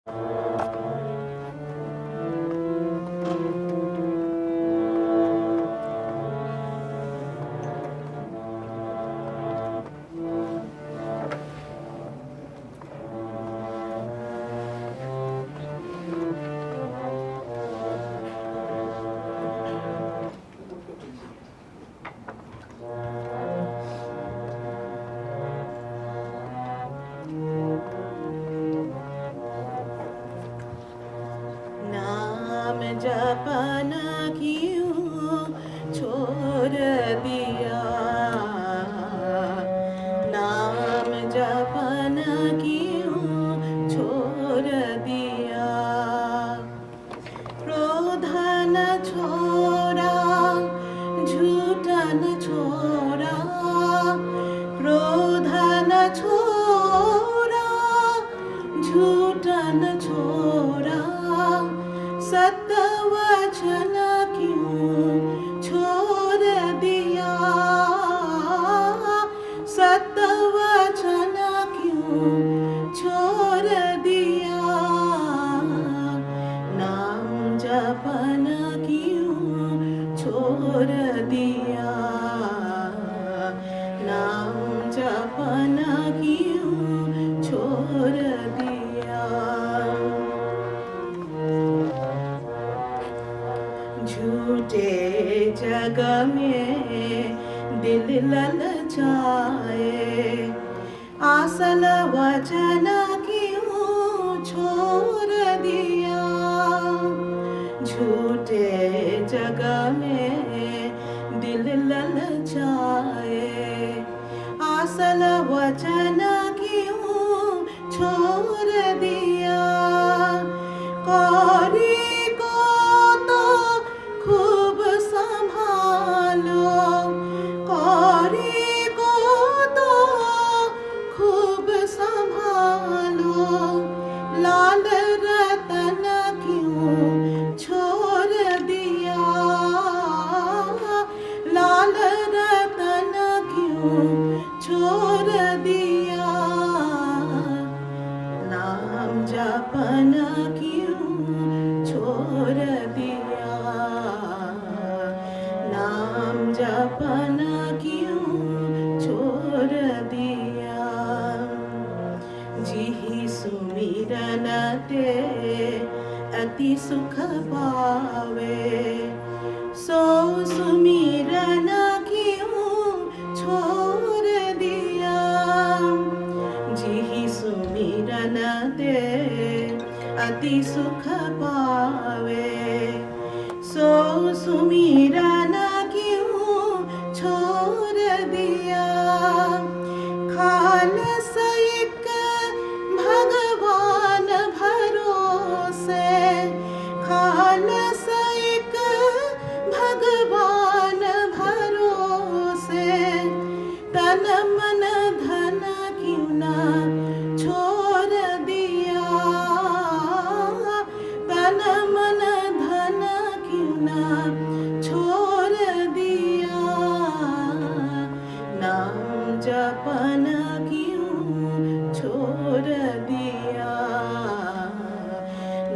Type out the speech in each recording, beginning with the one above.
नाम जपना क्यों छोड़ दिया, नाम जपना क्यों छोड़ दिया। क्रोध न छोड़ा, झूठ न छोड़ा, क्रोध न छोड़ा, झूठ न छोड़ा, सत्य वचन क्यों छोड़ दिया, सत्य वचन क्यों छोड़ दिया। नाम जपना क्यों छोड़ दिया, नाम जपना क्यों छोड़ दिया। झूठे जग में दिल ललचाए, असल वचन क्यों छोड़ दिया। झूठे जग में दिल ललचाए, असल वचन क्यों छोड़ दिया। कौड़ी को तो खूब संभालो, कौड़ी को तो खूब संभालो, लाल रतन क्यों छोड़ दिया, लाल रतन क्यों छोड़ दिया। नाम जपना क्यों छोड़ दिया, नाम जपना क्यों छोड़ दिया। जिहि सुमिरन ते अति सुख पावे, सो सुमिरन क्यों छोड़ दिया। जिहि सुमिरन ते अति सुख पावे, सो सुमिरन क्यों छोड़ दिया। खालस एक भगवान भरोसे, खालस एक भगवान भरोसे, तन मन धन क्यों ना छोड़ दिया, तन मन धन क्यों ना छोड़ दिया। नाम जपना क्यों छोड़ दिया,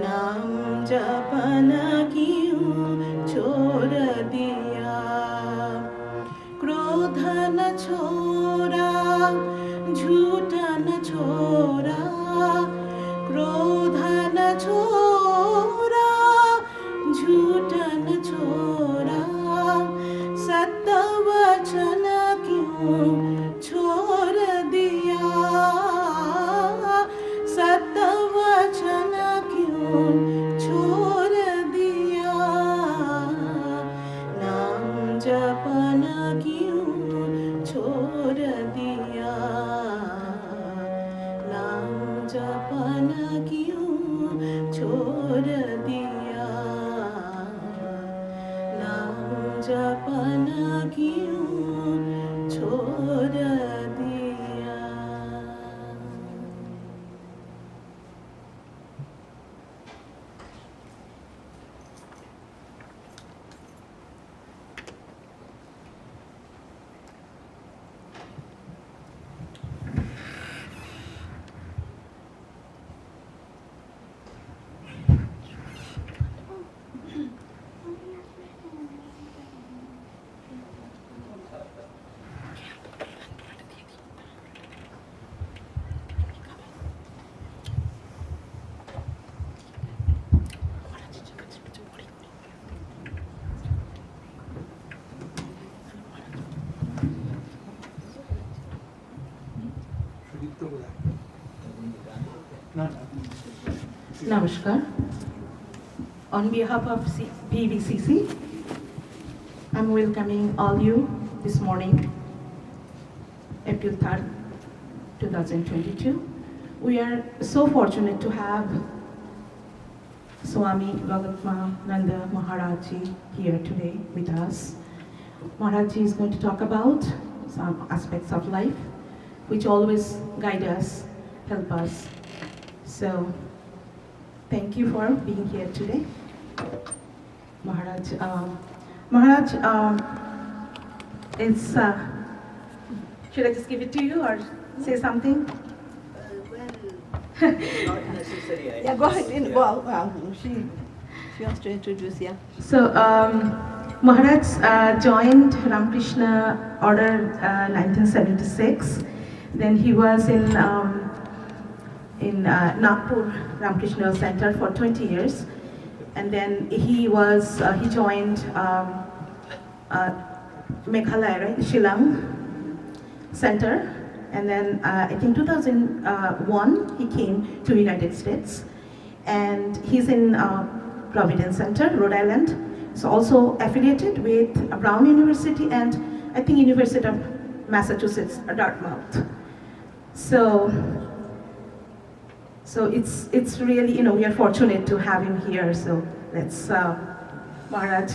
नाम जपना क्यों छोड़ दिया। क्रोध न छोड़ा, झूठ न छोड़ा, क्रोध न छोड़ा, झूठ न छोड़ा, सत्य वचन क्यों छोड़ दिया, सत्य वचन क्यों छोड़ दिया। नाम जपना क्यों छोड़ दिया, नाम जपना क्यों छोड़ दिया, नाम जपना क्यों छोड़ दिया। Namaskar. On behalf of VVCC, I'm welcoming all you this morning, April 3rd, 2022. We are so fortunate to have Swami Yogatmananda Maharaji here today with us. Maharaji is going to talk about some aspects of life which always guide us, help us. So, thank you for being here today. Maharaj, it's, should I just give it to you or say something? Not necessary. Yeah, go ahead. Well, she wants to introduce, yeah. So, Maharaj joined Ramakrishna Order 1976. Then he was in Nagpur Ramakrishna Center for 20 years. And then he joined Meghalaya, right? Shillong Center. And then I think 2001 he came to United States. And he's in Providence Center, Rhode Island. He's also affiliated with Brown University and I think University of Massachusetts, Dartmouth. So it's really, we are fortunate to have him here. So let's, Maharaj.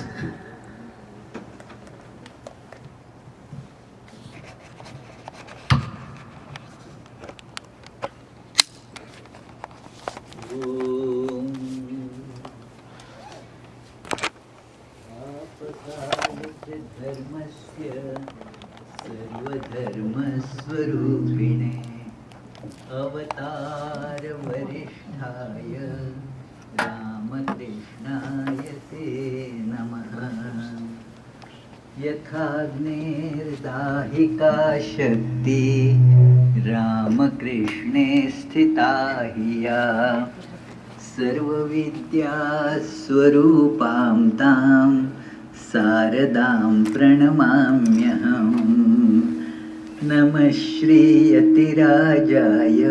सर्वधर्मस्वरूपिणे अवतार वरिष्ठाय रामकृष्णाय ते नमः। यथाग्नेर्दाहिका शक्ति रामकृष्णे स्थिता हि या सर्वविद्यास्वरूपां तां शारदां प्रणमाम्यहम्। नमः श्रीयतिराजाय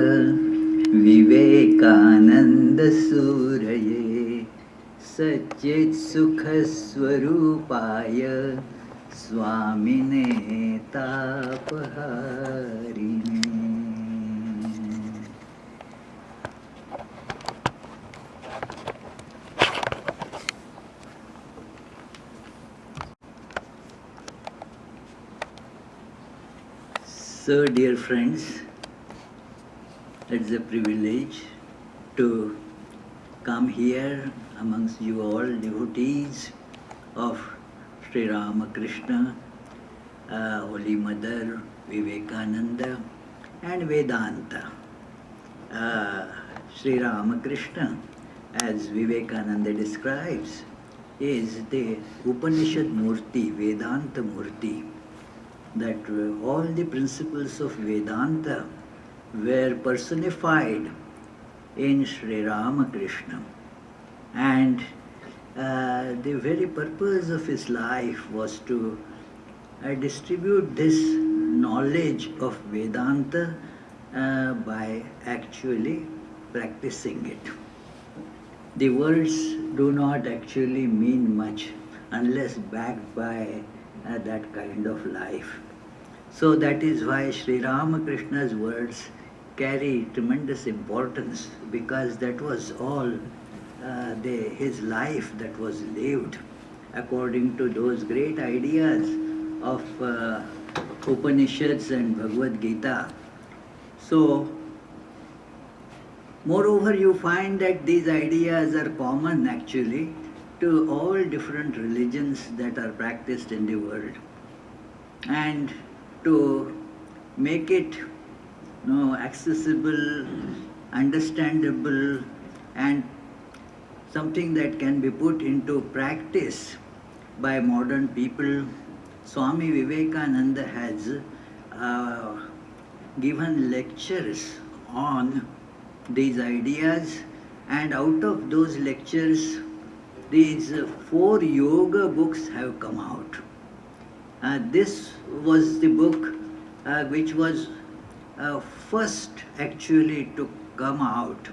विवेकानन्दसूरये सच्चित्सुखस्वरूपाय स्वामिने तापहारिणे। So, dear friends, it's a privilege to come here amongst you all devotees of Sri Ramakrishna, Holy Mother, Vivekananda and Vedanta. Sri Ramakrishna, as Vivekananda describes, is the Upanishad Murti, Vedanta Murti. That all the principles of Vedanta were personified in Sri Ramakrishna. And the very purpose of his life was to distribute this knowledge of Vedanta by actually practicing it. The words do not actually mean much unless backed by that kind of life. So that is why Sri Ramakrishna's words carry tremendous importance, because that was all his life that was lived according to those great ideas of Upanishads and Bhagavad Gita. So, moreover, you find that these ideas are common actually to all different religions that are practiced in the world. And to make it accessible, understandable, and something that can be put into practice by modern people, Swami Vivekananda has given lectures on these ideas, and out of those lectures, these 4 yoga books have come out. This was the book which was first actually to come out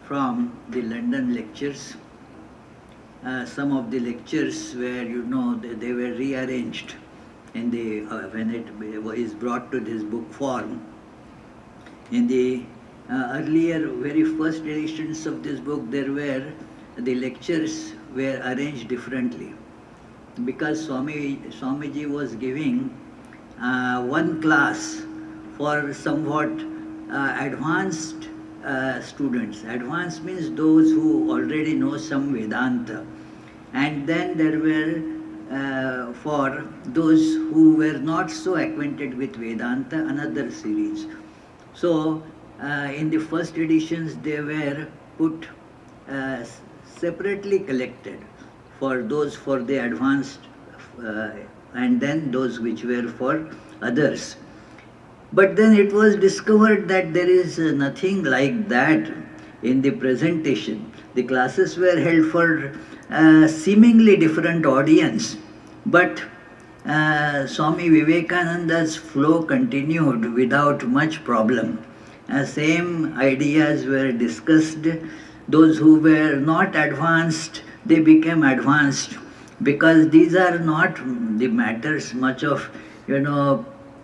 from the London lectures. Some of the lectures were, they were rearranged in the when it is brought to this book form. In the earlier, very first editions of this book, the lectures were arranged differently, because Swamiji was giving one class for somewhat advanced students. Advanced means those who already know some Vedanta. And then there were for those who were not so acquainted with Vedanta, another series. So in the first editions they were put separately collected for the advanced and then those which were for others. But then it was discovered that there is nothing like that in the presentation. The classes were held for seemingly different audience, but Swami Vivekananda's flow continued without much problem. Same ideas were discussed. Those who were not advanced, they became advanced, because these are not the matters much of,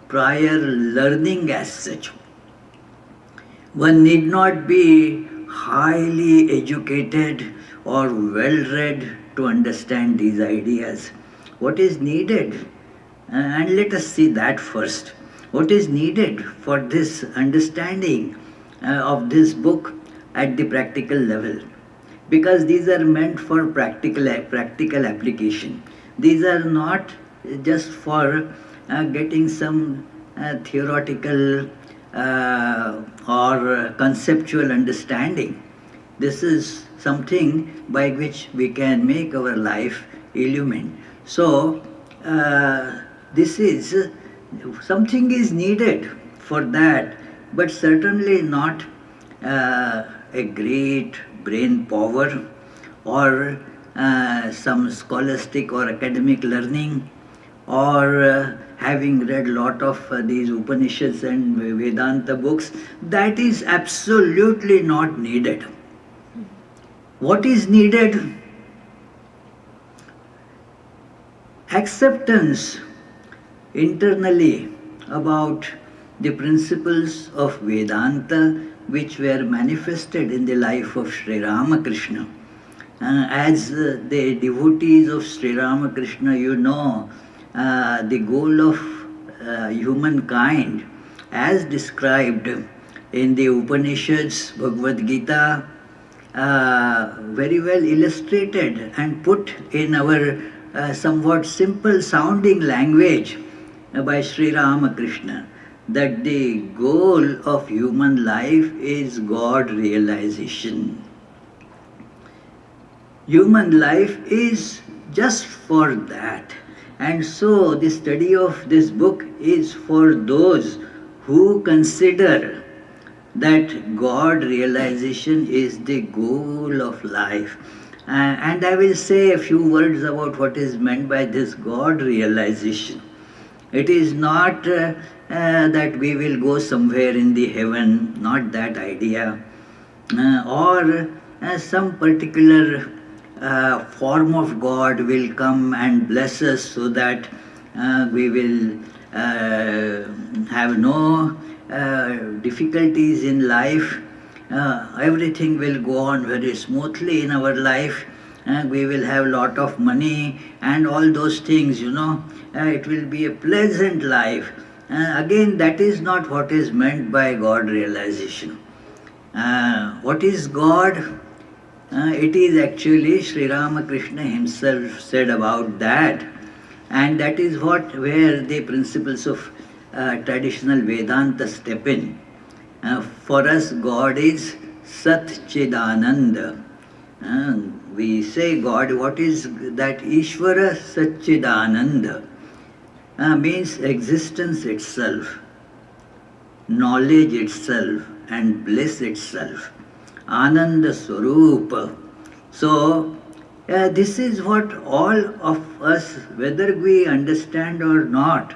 prior learning as such. One need not be highly educated or well-read to understand these ideas. What is needed, and let us see that first, what is needed for this understanding of this book at the practical level, because these are meant for practical application. These are not just for getting some theoretical or conceptual understanding. This is something by which we can make our life illumined. So this is something is needed for that, but certainly not a great brain power or some scholastic or academic learning, or having read lot of these Upanishads and Vedanta books. That is absolutely not needed. What is needed? Acceptance internally about the principles of Vedanta which were manifested in the life of Sri Ramakrishna. As the devotees of Sri Ramakrishna, the goal of humankind, as described in the Upanishads, Bhagavad Gita, very well illustrated and put in our somewhat simple sounding language by Sri Ramakrishna, that the goal of human life is God realization. Human life is just for that. And so the study of this book is for those who consider that God realization is the goal of life. And I will say a few words about what is meant by this God realization. It is not that we will go somewhere in the heaven, not that idea, or some particular form of God will come and bless us so that we will have no difficulties in life. Everything will go on very smoothly in our life. We will have lot of money and all those things, it will be a pleasant life. Again, that is not what is meant by God realization. What is God? It is actually Sri Ramakrishna himself said about that, and that is where the principles of traditional Vedanta step in. For us, God is Sat Chidananda. We say God, what is that? Ishvara Satchidananda means existence itself, knowledge itself, and bliss itself. Ananda Swarupa. So, this is what all of us, whether we understand or not,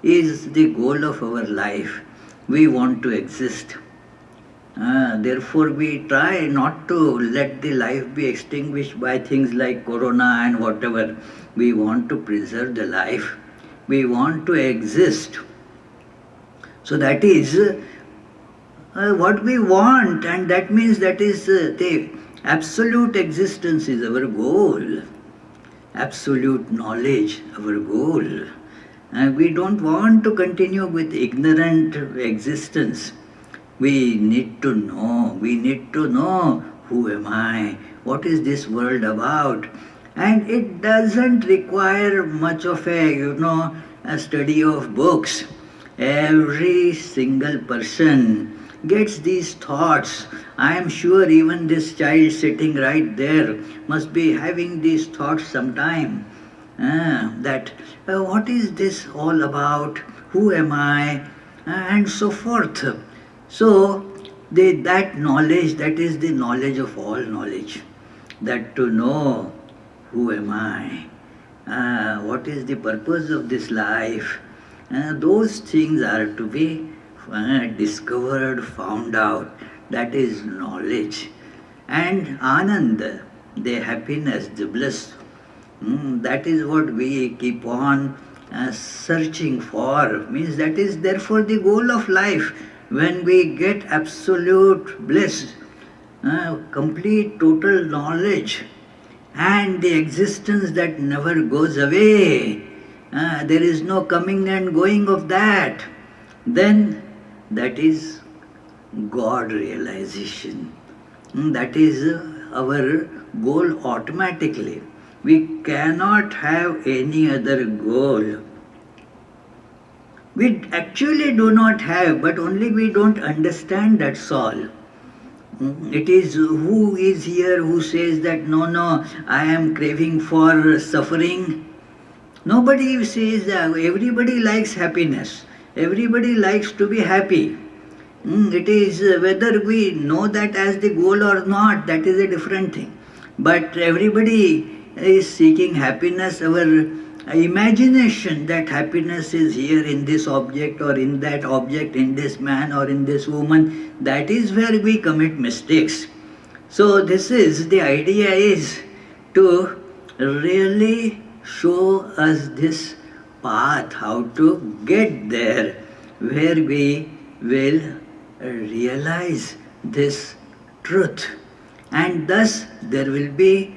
is the goal of our life. We want to exist. Therefore, we try not to let the life be extinguished by things like corona and whatever. We want to preserve the life. We want to exist. So that is what we want, and that means that is the absolute existence is our goal. Absolute knowledge, our goal. And we don't want to continue with ignorant existence. We need to know who am I, what is this world about. And it doesn't require much of a study of books. Every single person gets these thoughts. I am sure even this child sitting right there must be having these thoughts sometime. That what is this all about? Who am I? And so forth. So that knowledge, that is the knowledge of all knowledge. That to know who am I? What is the purpose of this life? Those things are to be discovered, found out. That is knowledge. And Anand, the happiness, the bliss, that is what we keep on searching for. Means that is therefore the goal of life. When we get absolute bliss, complete total knowledge, and the existence that never goes away, there is no coming and going of that, then that is God realization. That is our goal automatically. We cannot have any other goal. We actually do not have, but only we don't understand, that's all. It is who is here who says that no, I am craving for suffering. Nobody says that. Everybody likes happiness. Everybody likes to be happy. It is whether we know that as the goal or not, that is a different thing. But everybody is seeking happiness. Our imagination that happiness is here in this object or in that object, in this man or in this woman, that is where we commit mistakes. So this is, the idea is to really show us this path, how to get there, where we will realize this truth. And thus there will be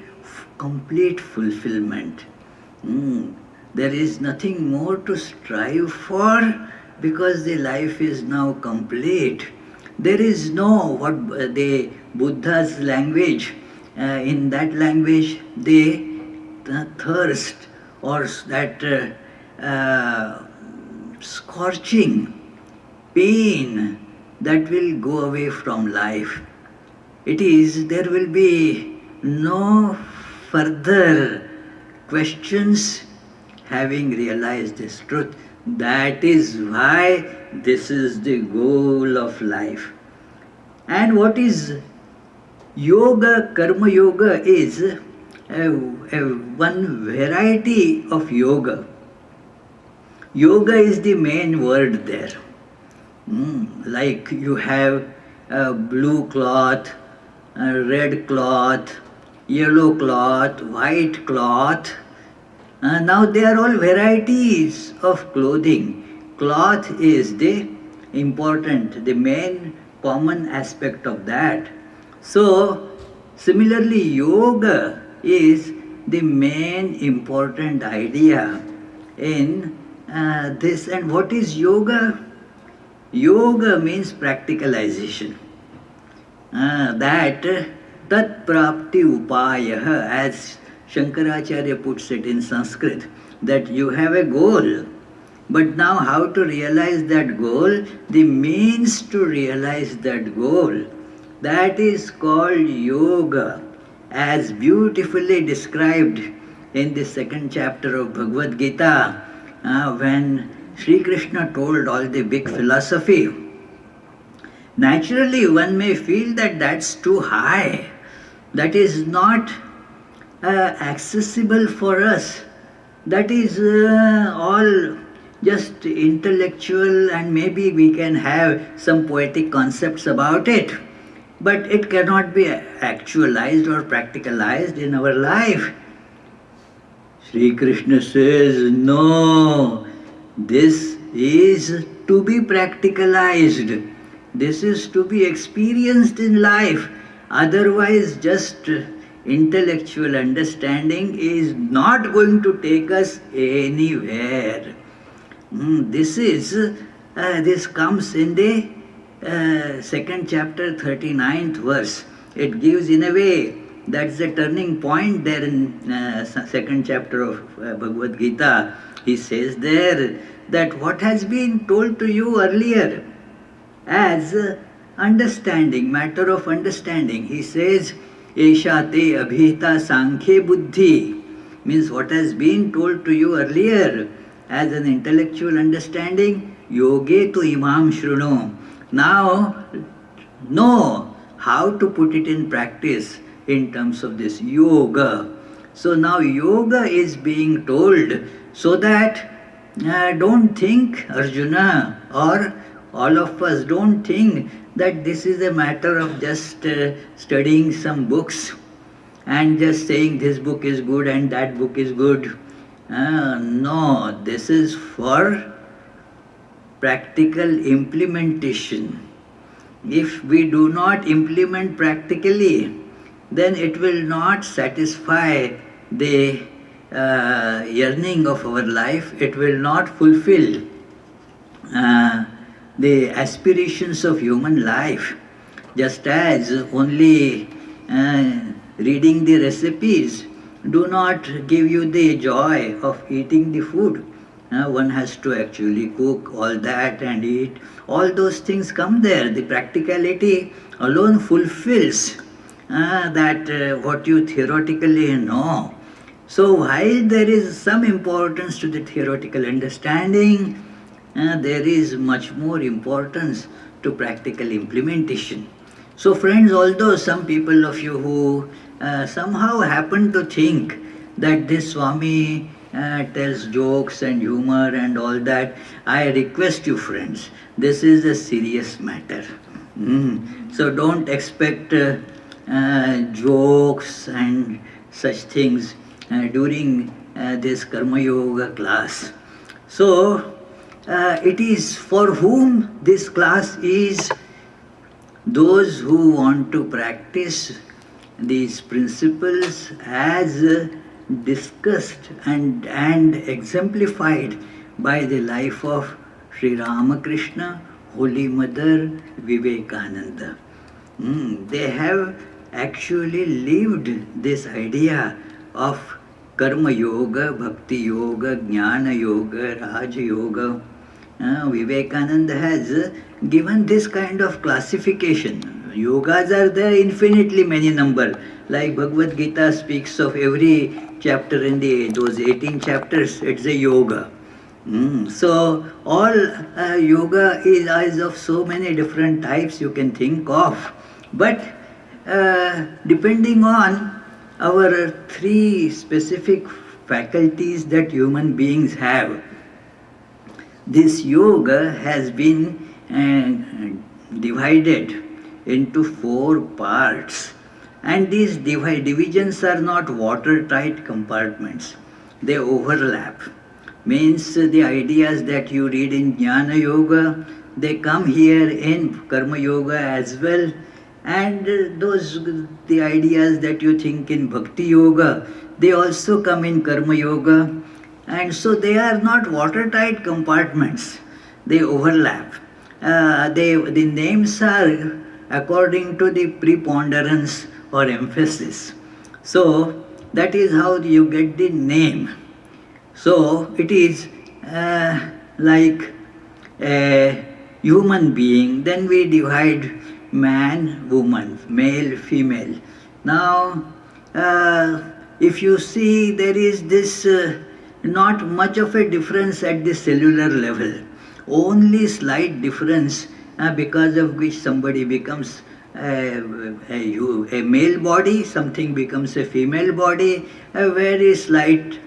complete fulfillment. There is nothing more to strive for, because the life is now complete. There is no, what the Buddha's language, in that language they thirst or that scorching pain that will go away from life. It is, there will be no further questions having realized this truth. That is why this is the goal of life. And what is yoga, karma yoga is one variety of yoga. Yoga is the main word there. Like you have a blue cloth, a red cloth, yellow cloth, white cloth. Now they are all varieties of clothing. Cloth is the important, the main common aspect of that. So similarly, yoga is the main important idea in this. And what is yoga? Yoga means practicalization. That tat prapti upaya, as Shankaracharya puts it in Sanskrit, that you have a goal. But now how to realize that goal? The means to realize that goal, that is called yoga, as beautifully described in the second chapter of Bhagavad Gita, when Sri Krishna told all the big philosophy. Naturally, one may feel that that's too high. That is not accessible for us. That is all just intellectual, and maybe we can have some poetic concepts about it. but it cannot be actualized or practicalized in our life. Sri Krishna says, no, this is to be practicalized. This is to be experienced in life. Otherwise, just intellectual understanding is not going to take us anywhere. This comes in the second chapter, 39th verse. It gives in a way, that's the turning point there in second chapter of Bhagavad Gita. He says there that what has been told to you earlier as understanding, matter of understanding. He says, Esha te abhita sankhya buddhi, means what has been told to you earlier as an intellectual understanding, yoge tu imam shruno. Now know how to put it in practice in terms of this yoga. So now yoga is being told, so that don't think, Arjuna, or all of us, don't think that this is a matter of just studying some books and just saying this book is good and that book is good. No, this is for practical implementation. If we do not implement practically, then it will not satisfy the yearning of our life. It will not fulfill the aspirations of human life. Just as only reading the recipes do not give you the joy of eating the food. One has to actually cook all that and eat. All those things come there. The practicality alone fulfills that what you theoretically know. So while there is some importance to the theoretical understanding, there is much more importance to practical implementation. So friends, although some people of you who somehow happen to think that this Swami tells jokes and humor and all that, I request you friends, this is a serious matter. So don't expect jokes and such things during this Karma Yoga class. So it is for whom this class is, those who want to practice these principles as discussed and exemplified by the life of Sri Ramakrishna, Holy Mother, Vivekananda. They have actually lived this idea of Karma Yoga, Bhakti Yoga, Jnana Yoga, Raja Yoga. Vivekananda has given this kind of classification. Yogas are there infinitely many number. Like Bhagavad Gita speaks of every chapter in those 18 chapters, it's a yoga. So all yoga is of so many different types you can think of. But depending on our three specific faculties that human beings have, this yoga has been divided into 4 parts. And these divisions are not watertight compartments. They overlap. Means the ideas that you read in Jnana Yoga, they come here in Karma Yoga as well. And the ideas that you think in Bhakti Yoga, they also come in Karma Yoga. And so they are not watertight compartments. They overlap. The names are according to the preponderance or emphasis. So that is how you get the name. So it is like a human being. Then we divide man, woman, male, female. Now, if you see, there is this not much of a difference at the cellular level. Only slight difference because of which somebody becomes a male body, something becomes a female body, a very slight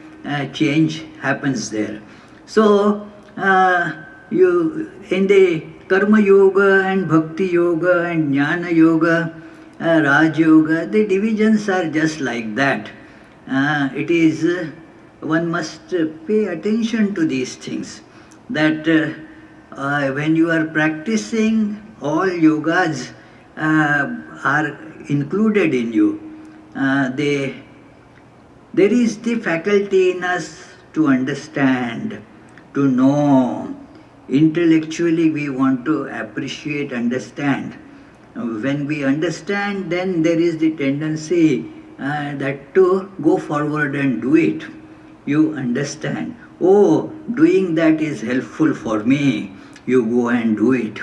change happens there. So, in the Karma Yoga and Bhakti Yoga and Jnana Yoga, Raj Yoga, the divisions are just like that. It is, one must pay attention to these things. That when you are practicing, all yogas are included in you. There is the faculty in us to understand, to know. Intellectually we want to appreciate, understand. When we understand, then there is the tendency that to go forward and do it. You understand, oh, doing that is helpful for me. You go and do it.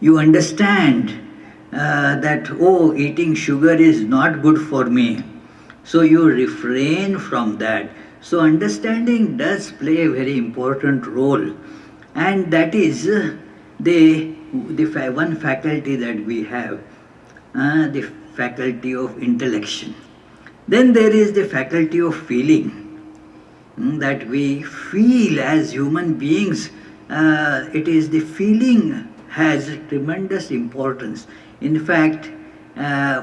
You understand that, oh, eating sugar is not good for me. So you refrain from that. So understanding does play a very important role. And that is the one faculty that we have, the faculty of intellection. Then there is the faculty of feeling, that we feel as human beings. It is the feeling has tremendous importance. In fact,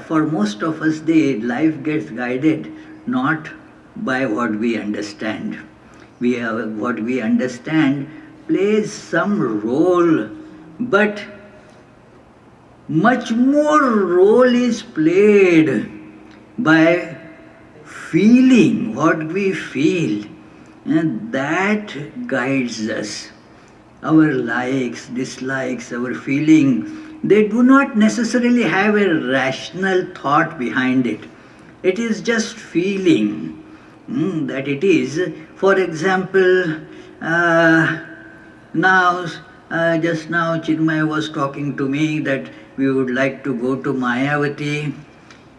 for most of us, the life gets guided not by what we understand. What we understand plays some role, but much more role is played by feeling, what we feel, and that guides us. Our likes, dislikes, our feeling, they do not necessarily have a rational thought behind it. It is just feeling that it is. For example, just now Chinmay was talking to me that we would like to go to Mayavati.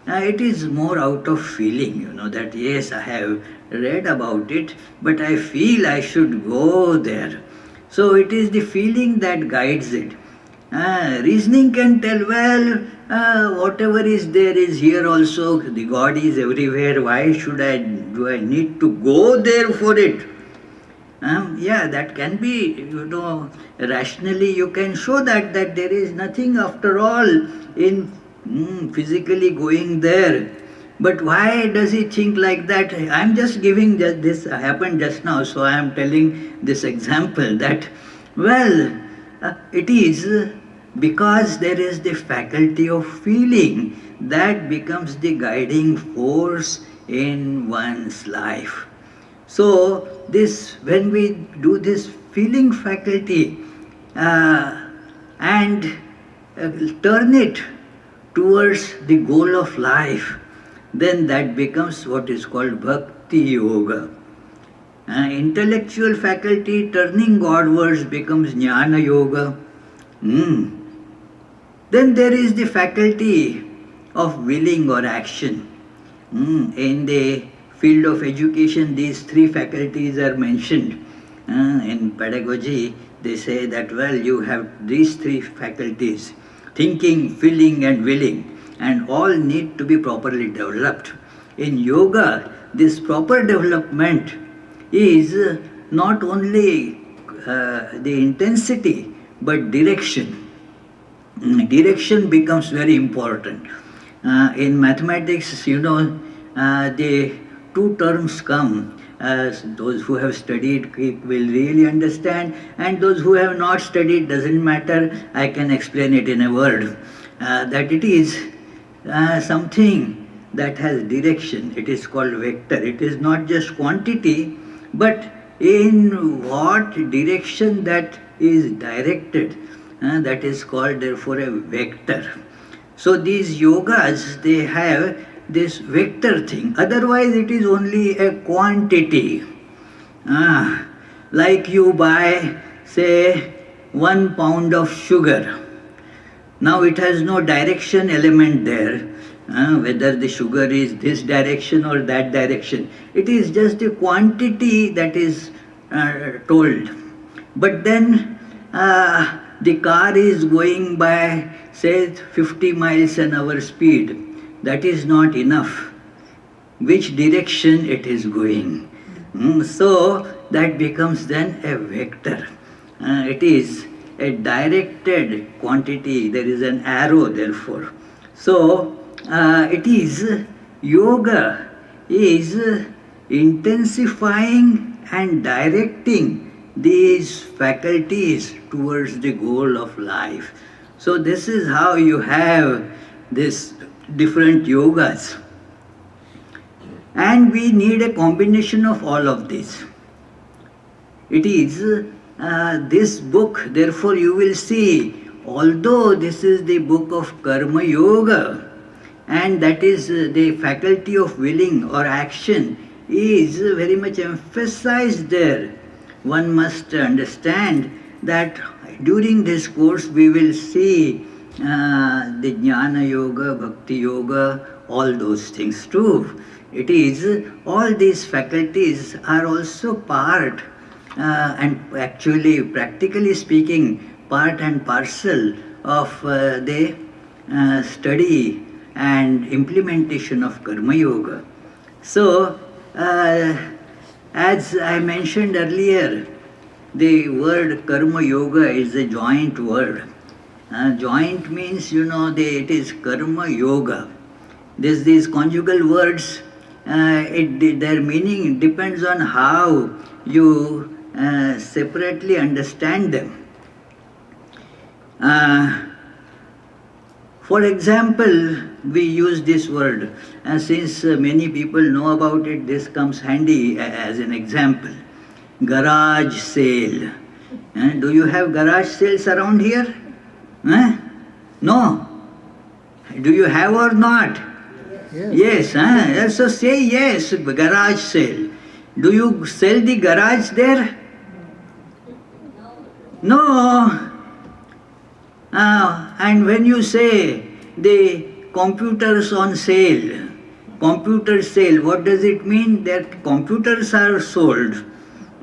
It is more out of feeling, that yes, I have read about it, but I feel I should go there. So it is the feeling that guides it. Reasoning can tell, well, whatever is there is here also, the God is everywhere, why do I need to go there for it? Yeah, that can be, rationally you can show that there is nothing after all in physically going there. But why does he think like that? I am just giving this happened just now, so I am telling this example that, well, it is because there is the faculty of feeling that becomes the guiding force in one's life. So when we do this feeling faculty and turn it towards the goal of life, then that becomes what is called Bhakti Yoga. Intellectual faculty turning Godwards becomes Jnana Yoga. Then there is the faculty of willing or action. In the field of education, these three faculties are mentioned. In pedagogy, they say that, well, you have these three faculties, thinking, feeling and willing, and all need to be properly developed. In yoga, this proper development is not only the intensity, but direction. Direction becomes very important. In mathematics, the two terms come. Those who have studied will really understand, and those who have not studied, doesn't matter, I can explain it in a word. That it is something that has direction. It is called vector. It is not just quantity, but in what direction that is directed, that is called therefore a vector. So these yogas, they have this vector thing. Otherwise it is only a quantity. Like you buy, say, 1 pound of sugar. Now it has no direction element there, whether the sugar is this direction or that direction. It is just a quantity that is told. But then the car is going by, say, 50 miles an hour speed. That is not enough. Which direction it is going? So that becomes then a vector. It is a directed quantity, there is an arrow therefore. So it is yoga is intensifying and directing these faculties towards the goal of life. So this is how you have this different yogas. And we need a combination of all of this. It is this book, therefore you will see, although this is the book of Karma Yoga, and that is the faculty of willing or action is very much emphasized there. One must understand that during this course we will see the Jnana Yoga, Bhakti Yoga, all those things too. It is, all these faculties are also part and actually, practically speaking, part and parcel of the study and implementation of Karma Yoga. So, as I mentioned earlier, the word Karma Yoga is a joint word. Joint means, it is Karma Yoga. These conjugal words, their meaning depends on how you separately understand them. For example, we use this word, and since many people know about it, this comes handy as an example. Garage sale. Do you have garage sales around here? No? Do you have or not? Yes. Yes. So say yes, garage sale. Do you sell the garage there? No. And when you say the computers on sale, computer sale, what does it mean? That computers are sold.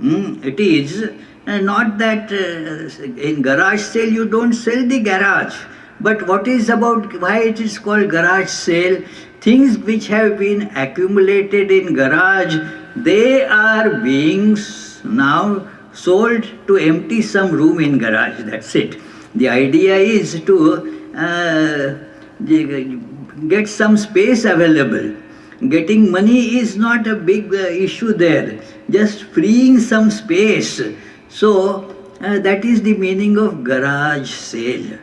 It is not that in garage sale you don't sell the garage. But what is about, why it is called garage sale? Things which have been accumulated in garage, they are being now sold to empty some room in garage. That's it. The idea is to get some space available. Getting money is not a big issue there. Just freeing some space. So that is the meaning of garage sale.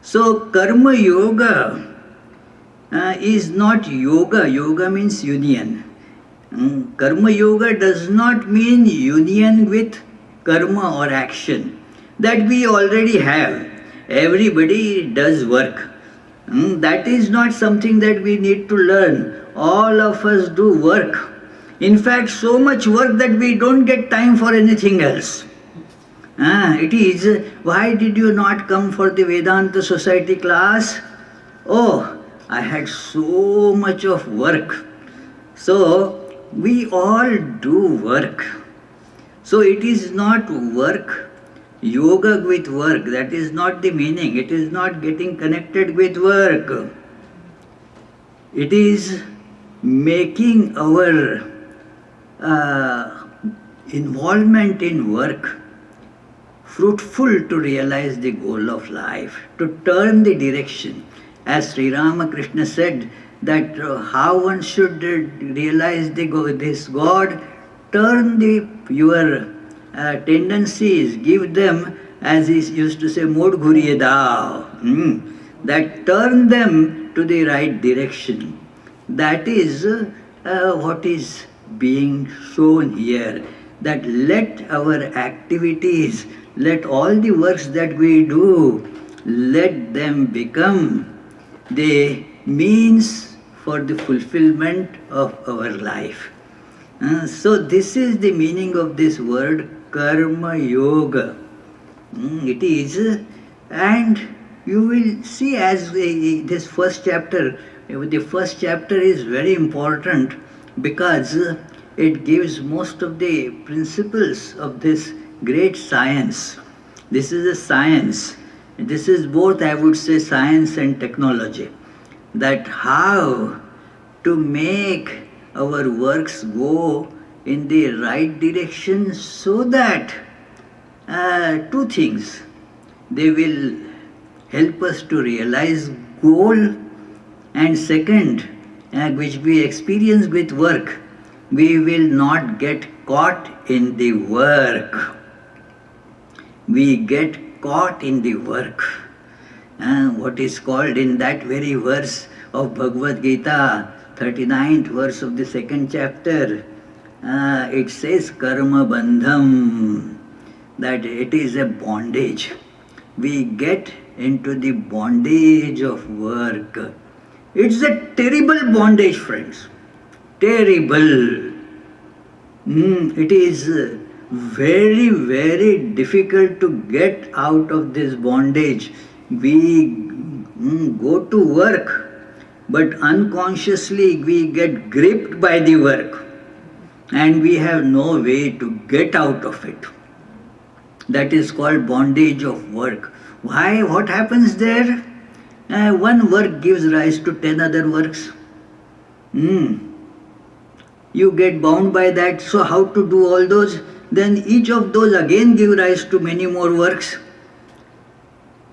So Karma Yoga is not yoga. Yoga means union. Karma Yoga does not mean union with karma or action. That we already have. Everybody does work. That is not something that we need to learn. All of us do work. In fact, so much work that we don't get time for anything else. It is, why did you not come for the Vedanta Society class? Oh, I had so much of work. So, we all do work. So, it is not work, yoga with work. That is not the meaning. It is not getting connected with work. It is making our involvement in work fruitful to realize the goal of life, to turn the direction. As Sri Ramakrishna said, that how one should realize this God, turn your tendencies, give them, as he used to say, mod ghuriye dao, that turn them to the right direction. That is what is being shown here, that let our activities, let all the works that we do, let them become the means for the fulfillment of our life. So this is the meaning of this word Karma Yoga. It is, and you will see as this first chapter, the first chapter is very important because it gives most of the principles of this great science. This is a science. This is both, I would say, science and technology. That how to make our works go in the right direction so that two things. they will help us to realize goal. And second, which we experience with work, we will not get caught in the work. We get caught in the work. What is called in that very verse of Bhagavad Gita, 39th verse of the second chapter, it says karma bandham, that it is a bondage. We get into the bondage of work. It's a terrible bondage, friends. Terrible. It is very, very difficult to get out of this bondage. We go to work, but unconsciously we get gripped by the work and we have no way to get out of it. That is called bondage of work. Why? What happens there? One work gives rise to 10 other works. You get bound by that, so how to do all those? Then each of those again give rise to many more works.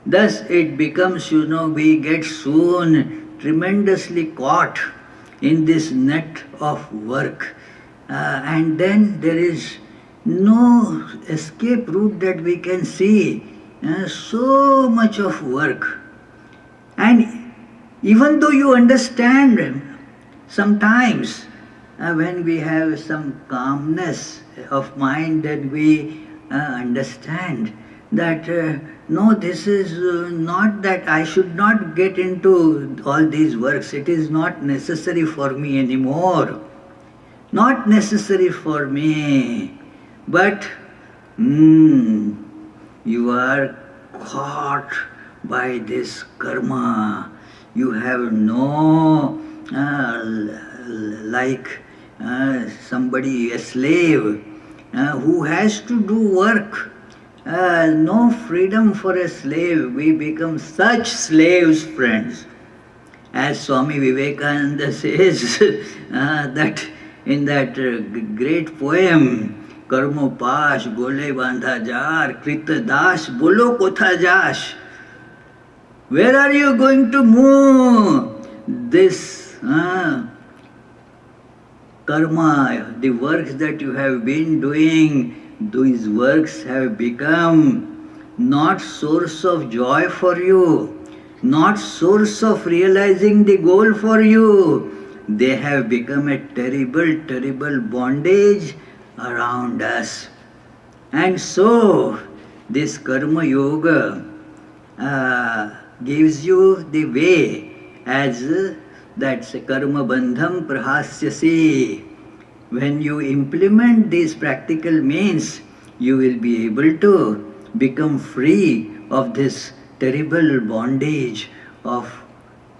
Thus it becomes, we get soon tremendously caught in this net of work. And then there is no escape route that we can see. So much of work. And even though you understand, sometimes when we have some calmness of mind, that we understand that no, this is not that I should not get into all these works. It is not necessary for me anymore. Not necessary for me. But you are caught by this karma. You have no, like somebody, a slave, who has to do work. No freedom for a slave. We become such slaves, friends. As Swami Vivekananda says, that in that great poem, Karmo Pash, Gole Bandha Jar, Krita Das, Bolo Kotha Jash. Where are you going to move? This karma, the works that you have been doing, these works have become not source of joy for you, not source of realizing the goal for you. They have become a terrible, terrible bondage around us. And so, this karma yoga gives you the way, as that's karma bandham prahasyasi. When you implement these practical means, you will be able to become free of this terrible bondage of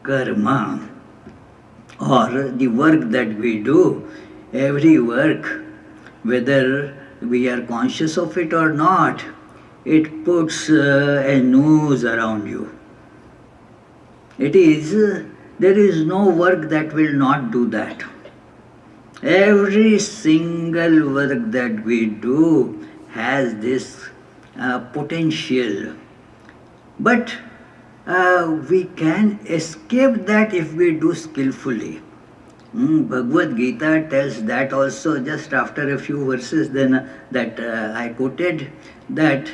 karma, or the work that we do. Every work, whether we are conscious of it or not, it puts a noose around you. There is no work that will not do that. Every single work that we do has this potential. But we can escape that if we do skillfully. Bhagavad Gita tells that also, just after a few verses then that I quoted, that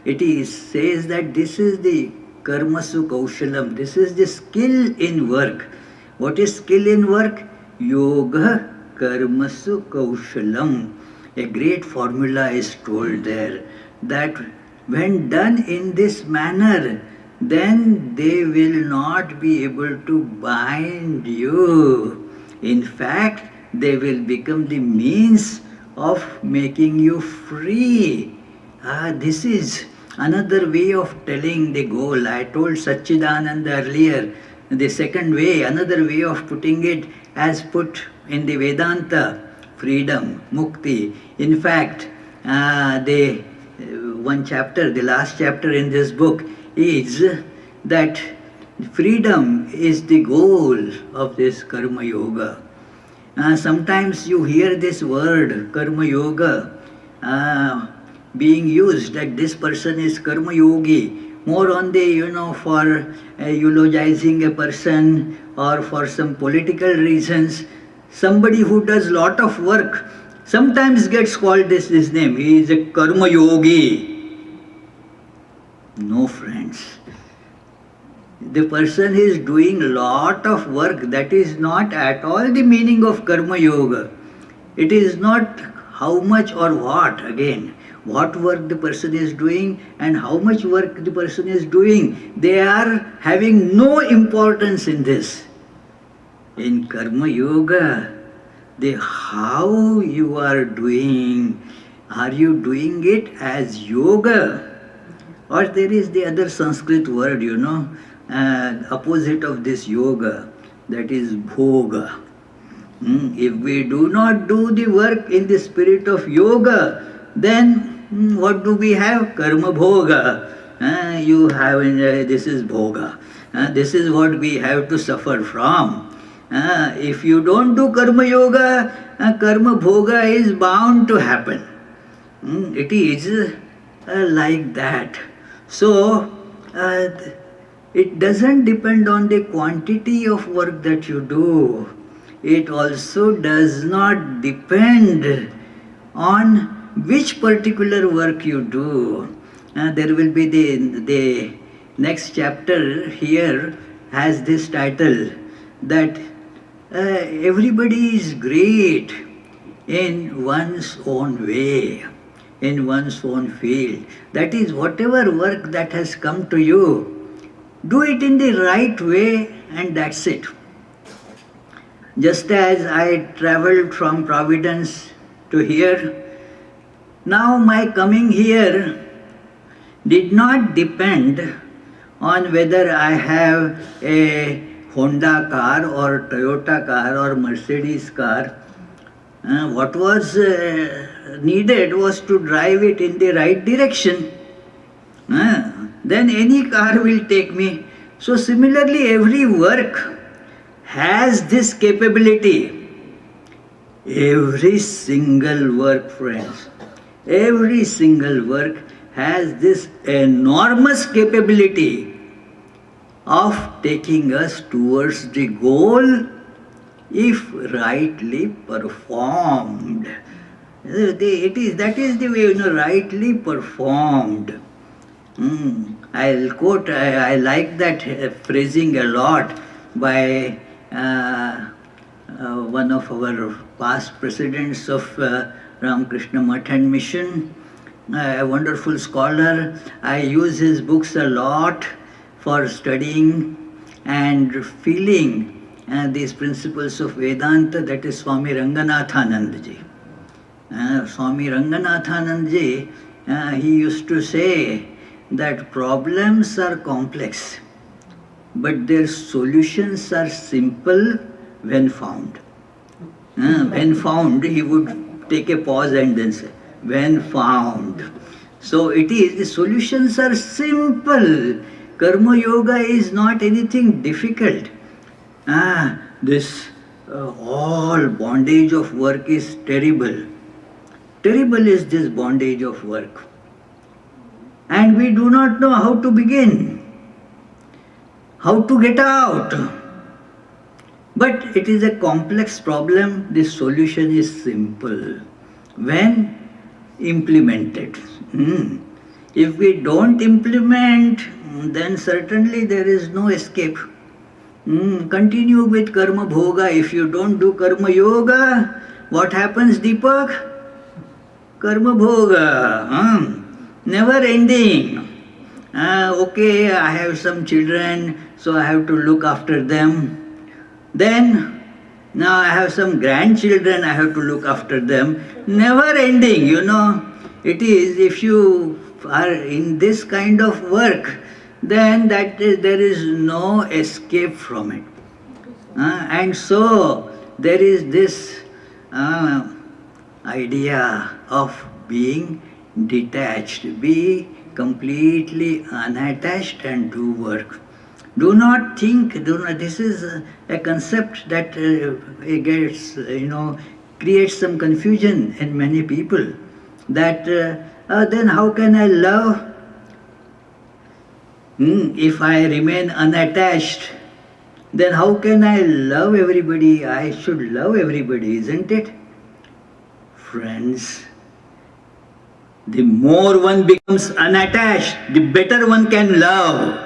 says that this is the karmasu kaushalam, this is the skill in work. What is skill in work? Yoga karmasu kaushalam. A great formula is told there, that when done in this manner, then they will not be able to bind you. In fact, they will become the means of making you free. This is another way of telling the goal. I told Satchidananda earlier, the second way, another way of putting it, as put in the Vedanta, freedom, mukti. In fact, one chapter, the last chapter in this book, is that freedom is the goal of this karma yoga. Sometimes you hear this word, karma yoga, being used, that this person is karma yogi. more on the, for eulogizing a person or for some political reasons. Somebody who does lot of work sometimes gets called this name. He is a karma yogi. No, friends. The person is doing lot of work. That is not at all the meaning of karma yoga. It is not how much or what, again. What work the person is doing and how much work the person is doing, they are having no importance in this. In karma yoga, the how you are doing you doing it as yoga? Or there is the other Sanskrit word, opposite of this yoga, that is bhoga. If we do not do the work in the spirit of yoga, then what do we have? Karma bhoga. You have, this is bhoga. This is what we have to suffer from. If you don't do karma yoga, karma bhoga is bound to happen. It is like that. So, it doesn't depend on the quantity of work that you do. It also does not depend on which particular work you do. There will be the next chapter here has this title that everybody is great in one's own way, in one's own field. That is, whatever work that has come to you, do it in the right way, and that's it. Just as I travelled from Providence to here, now my coming here did not depend on whether I have a Honda car or Toyota car or Mercedes car. What was needed was to drive it in the right direction. Then any car will take me. So similarly, every work has this capability. Every single work, friends, every single work has this enormous capability of taking us towards the goal if rightly performed. That is the way, rightly performed. I'll quote, I like that phrasing a lot by one of our past presidents of Ramakrishna Math and Mission, a wonderful scholar. I use his books a lot for studying and feeling these principles of Vedanta, that is Swami Ranganathanandaji. Swami Ranganathanandaji, he used to say that problems are complex, but their solutions are simple when found. When found, he would take a pause and then say, when found. So it is, the solutions are simple. Karma yoga is not anything difficult. This all bondage of work is terrible. Terrible is this bondage of work. And we do not know how to begin, how to get out. But it is a complex problem. The solution is simple when implemented. If we don't implement, then certainly there is no escape. Continue with karma bhoga. If you don't do karma yoga, what happens, Deepak? Karma bhoga. Never ending. Okay, I have some children, so I have to look after them. Then, now I have some grandchildren, I have to look after them. Never ending, It is, if you are in this kind of work, then there is no escape from it. And so, there is this idea of being detached, be completely unattached and do work. Do not think, this is a concept that creates some confusion in many people. That then how can I love? If I remain unattached, then how can I love everybody? I should love everybody, isn't it? Friends, the more one becomes unattached, the better one can love.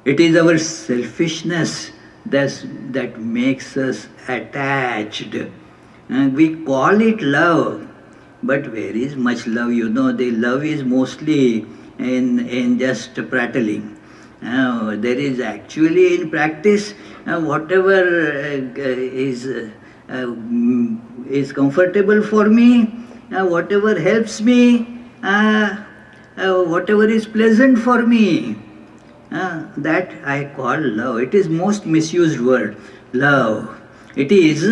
It is our selfishness that makes us attached. We call it love, but where is much love? The love is mostly in just prattling. There is actually in practice whatever is comfortable for me, whatever helps me, whatever is pleasant for me. That I call love. It is most misused word, love. It is,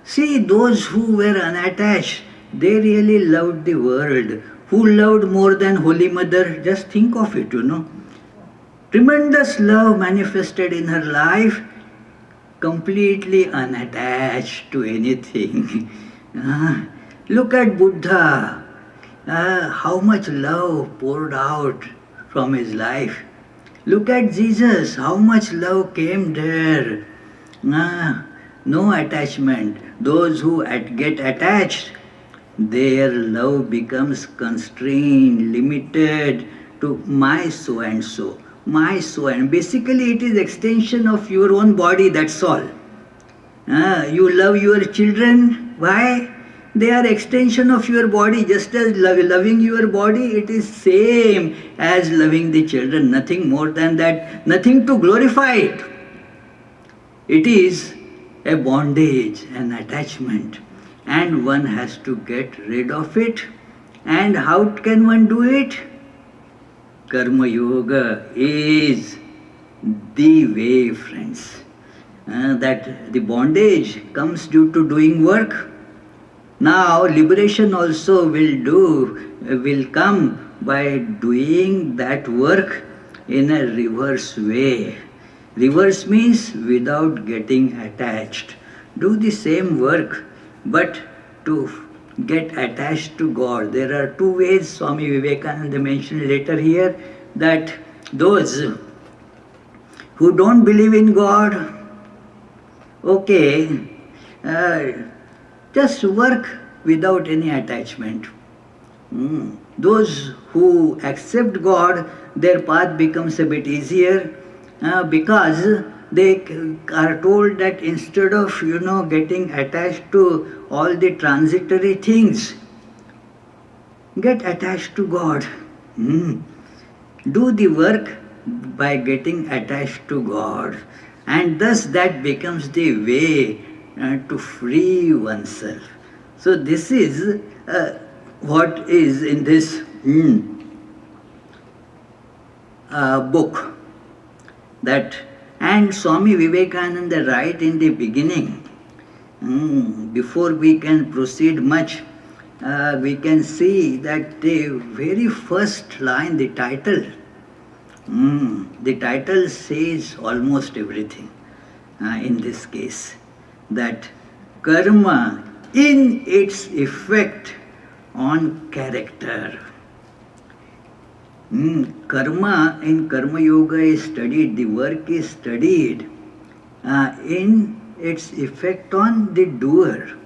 see, those who were unattached, they really loved the world. Who loved more than Holy Mother? Just think of it, Tremendous love manifested in her life, completely unattached to anything. Look at Buddha, how much love poured out from his life. Look at Jesus, how much love came there. No attachment. Those who get attached, their love becomes constrained, limited to my so and so, my so and. Basically, it is extension of your own body, that's all. You love your children. Why? They are extension of your body. Just as loving your body, it is same as loving the children. Nothing more than that. Nothing to glorify it. It is a bondage, an attachment, and one has to get rid of it. And how can one do it? Karma Yoga is the way, friends. That the bondage comes due to doing work. Now liberation also will come by doing that work in a reverse way. Reverse means without getting attached. Do the same work, but to get attached to God. There are two ways Swami Vivekananda mentioned later here, that those who don't believe in God, okay, just work without any attachment. Those who accept God, their path becomes a bit easier because they are told that instead of getting attached to all the transitory things, get attached to God. Do the work by getting attached to God, and thus that becomes the way to free oneself. So this is what is in this book. That, and Swami Vivekananda right in the beginning, before we can proceed much, we can see that the very first line, the title says almost everything in this case. That karma in its effect on character. Karma in Karma Yoga is studied, the work is studied in its effect on the doer.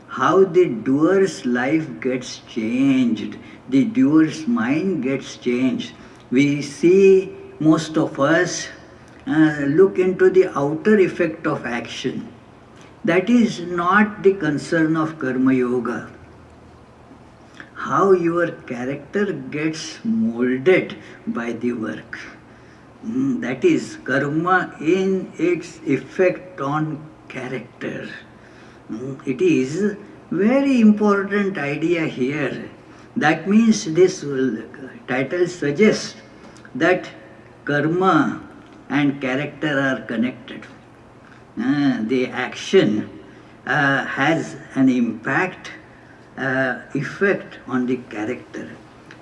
How the doer's life gets changed, the doer's mind gets changed. We see most of us look into the outer effect of action. That is not the concern of Karma Yoga. How your character gets molded by the work. That is karma in its effect on character. It is very important idea here. That means this title suggests that karma and character are connected. The action has an impact, effect on the character.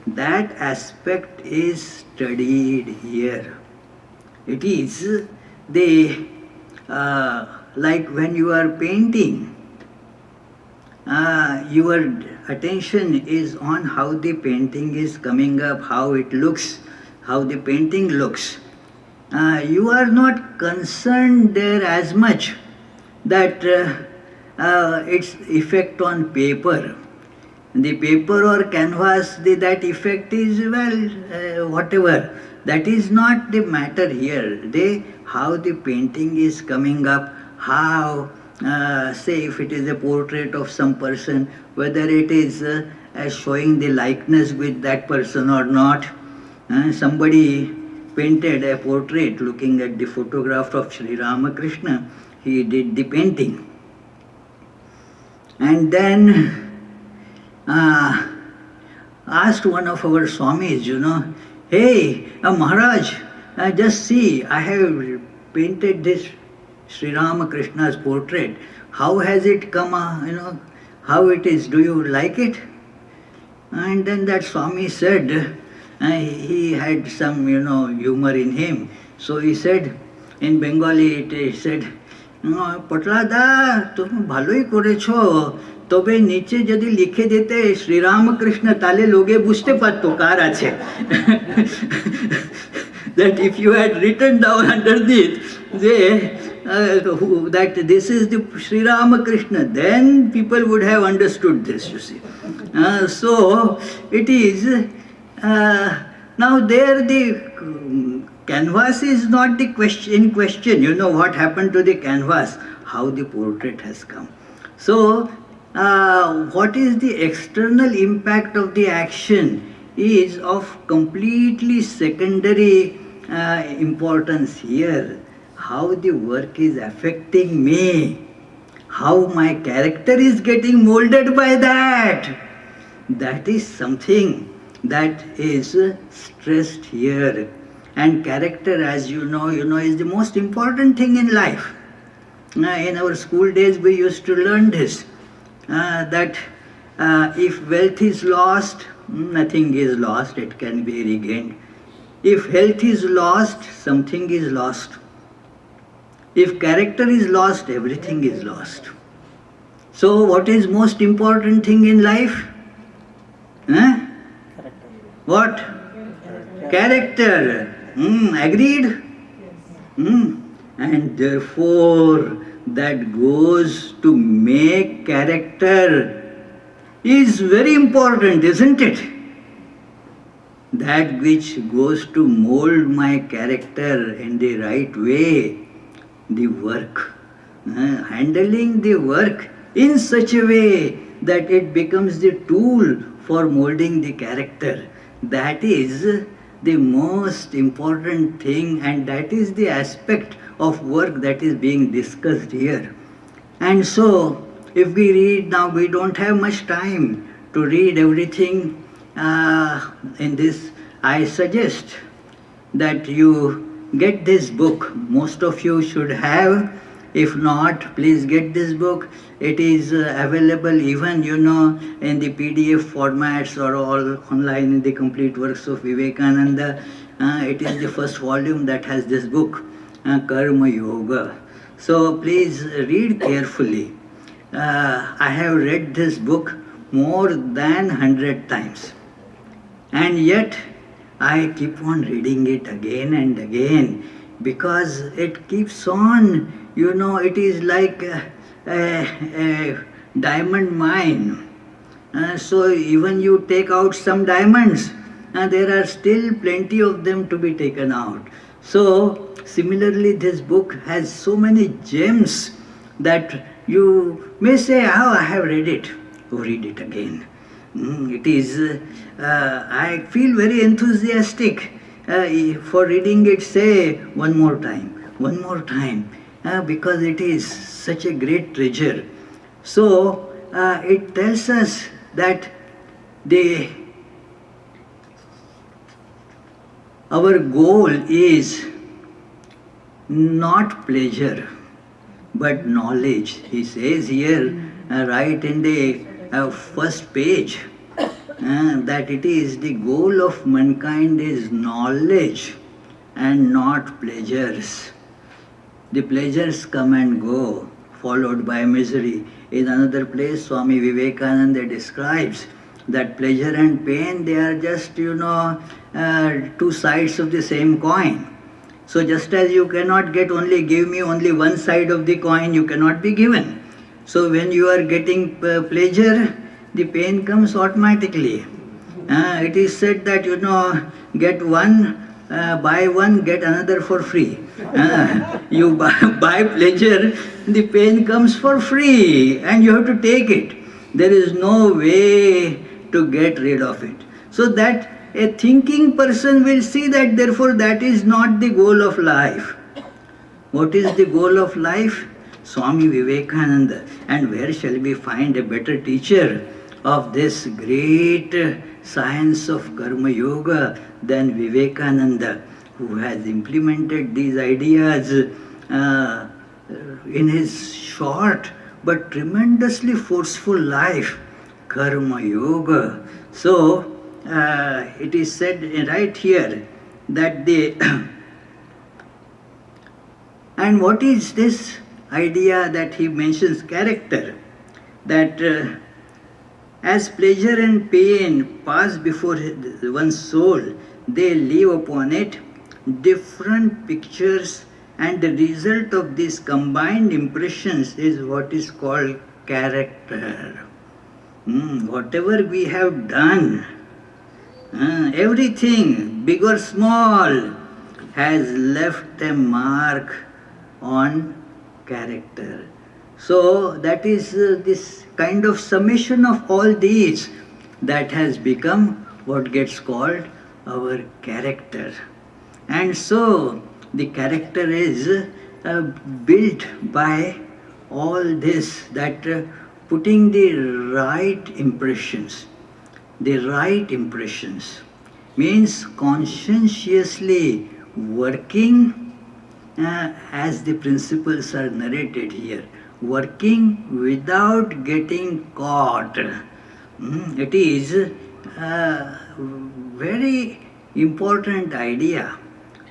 That aspect is studied here. It is the like when you are painting, your attention is on how the painting is coming up, how it looks, how the painting looks. You are not concerned there as much that its effect on paper. The paper or canvas, that effect is, well, whatever. That is not the matter here. How the painting is coming up, how, say if it is a portrait of some person, whether it is showing the likeness with that person or not. Somebody painted a portrait looking at the photograph of Sri Ramakrishna. He did the painting. And then asked one of our Swamis, hey, Maharaj, just see, I have painted this Sri Ramakrishna's portrait. How has it come, how it is, do you like it? And then that Swami said, he had some, humor in him. So he said, in Bengali, he said, Patlada, তুমি ভালোই করেছো, তবে নিচে যদি লিখে দিতে শ্রীরামকৃষ্ণ তাহলে লোকে বুঝতে পারতো কার আছে। That if you had written down underneath that this is the Sri Ramakrishna, then people would have understood this, you see. So it is, now there the canvas is not the in question, what happened to the canvas, how the portrait has come. So what is the external impact of the action is of completely secondary importance here. How the work is affecting me, how my character is getting molded by that. That is something that is stressed here. And character, as you know, is the most important thing in life. In our school days we used to learn this, that if wealth is lost, nothing is lost, it can be regained. If health is lost, something is lost. If character is lost, everything is lost. So what is most important thing in life? What? Character. Agreed? And therefore that goes to make character is very important, isn't it? That which goes to mold my character in the right way, the work. Handling the work in such a way that it becomes the tool for molding the character. That is the most important thing, and that is the aspect of work that is being discussed here. And so, if we read now, we don't have much time to read everything in this. I suggest that you get this book. Most of you should have. If not, please get this book. It is available even, in the PDF formats or all online in the complete works of Vivekananda. It is the first volume that has this book, Karma Yoga. So please read carefully. I have read this book more than 100 times. And yet, I keep on reading it again and again because it keeps on, it is like a diamond mine. So even you take out some diamonds, there are still plenty of them to be taken out. So similarly, this book has so many gems that you may say, I have read it. Oh, read it again. It is, I feel very enthusiastic for reading it, say, one more time, because it is such a great treasure. So, it tells us that our goal is not pleasure, but knowledge. He says here, right in the first page, that it is the goal of mankind is knowledge and not pleasures. The pleasures come and go, followed by misery. In another place, Swami Vivekananda describes that pleasure and pain, they are just, two sides of the same coin. So just as you cannot give me only one side of the coin, you cannot be given. So when you are getting pleasure, the pain comes automatically. It is said that, get one, buy one, get another for free. You buy pleasure, the pain comes for free and you have to take it. There is no way to get rid of it. So that a thinking person will see that therefore that is not the goal of life. What is the goal of life? Swami Vivekananda. And where shall we find a better teacher of this great science of Karma Yoga than Vivekananda, who has implemented these ideas in his short but tremendously forceful life, Karma Yoga. So, it is said right here that and what is this idea that he mentions? Character. That as pleasure and pain pass before one's soul, they leave upon it different pictures, and the result of these combined impressions is what is called character. Whatever we have done, everything, big or small, has left a mark on character. So that is this kind of summation of all these that has become what gets called our character. And so the character is built by all this, that putting the right impressions. The right impressions means conscientiously working as the principles are narrated here, working without getting caught. It is a very important idea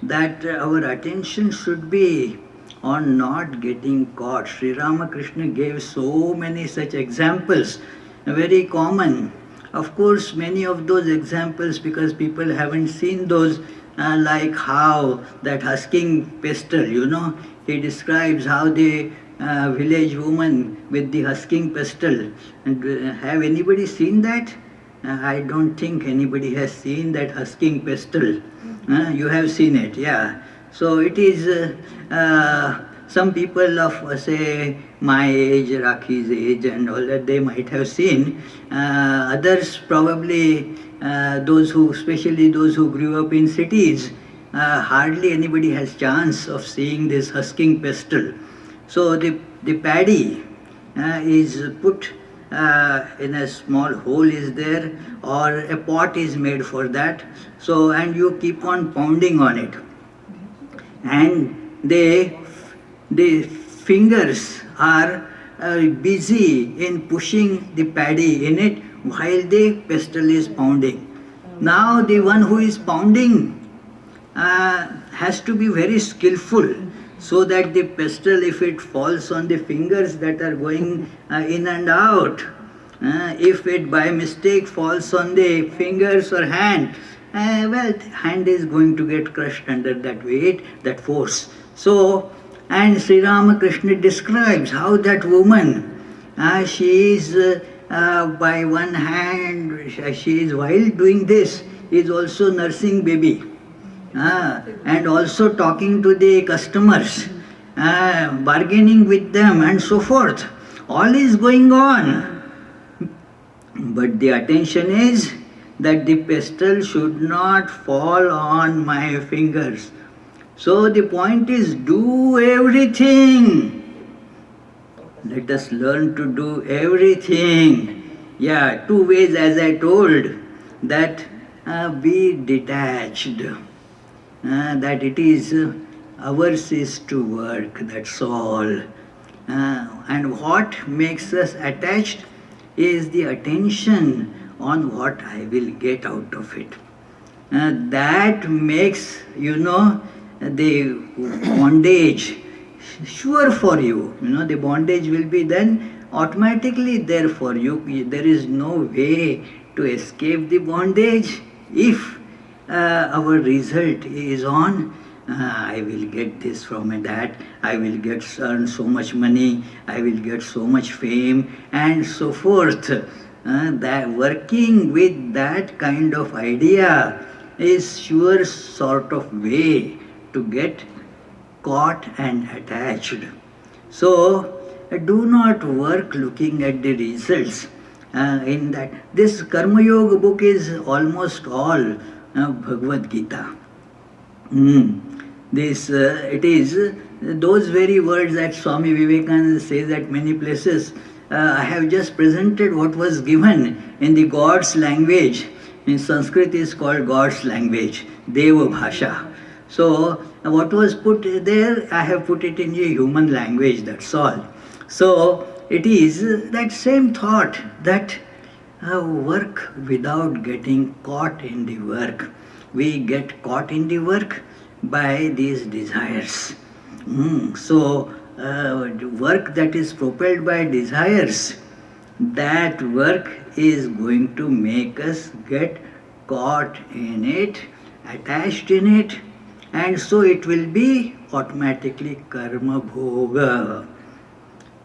that our attention should be on not getting caught. Sri Ramakrishna gave so many such examples, very common. Of course, many of those examples, because people haven't seen those, like how that husking pestle, he describes how the village woman with the husking pestle. And have anybody seen that? I don't think anybody has seen that husking pestle. You have seen it, yeah. So it is some people of, say, my age, Rakhi's age and all that, they might have seen. Others probably, especially those who grew up in cities, hardly anybody has chance of seeing this husking pestle. So the paddy is put in a small hole is there, or a pot is made for that. So, and you keep on pounding on it. And the fingers are busy in pushing the paddy in it while the pestle is pounding. Now the one who is pounding has to be very skillful, so that the pestle, if it falls on the fingers that are going in and out, if it by mistake falls on the fingers or hand, hand is going to get crushed under that weight, that force. So, and Sri Ramakrishna describes how that woman, she is by one hand, she is, while doing this, is also nursing baby. And also talking to the customers, bargaining with them and so forth. All is going on. But the attention is that the pestle should not fall on my fingers. So the point is, do everything. Let us learn to do everything. Yeah, two ways, as I told, that be detached. That it is ours is to work, that's all. And what makes us attached is the attention on what I will get out of it. That makes, the bondage sure for you. The bondage will be then automatically therefore there is no way to escape the bondage. If our result is on, I will get this from that, I will earn so much money, I will get so much fame, and so forth. That working with that kind of idea is sure sort of way to get caught and attached. So do not work looking at the results. In that, this Karma Yoga book is almost all Bhagavad Gita. It is those very words that Swami Vivekananda says at many places. I have just presented what was given in the God's language. In Sanskrit is called God's language, Deva Bhasha. So what was put there, I have put it in a human language, that's all. So it is that same thought that work without getting caught in the work. We get caught in the work by these desires. So work that is propelled by desires, that work is going to make us get caught in it, attached in it, and so it will be automatically karma bhoga.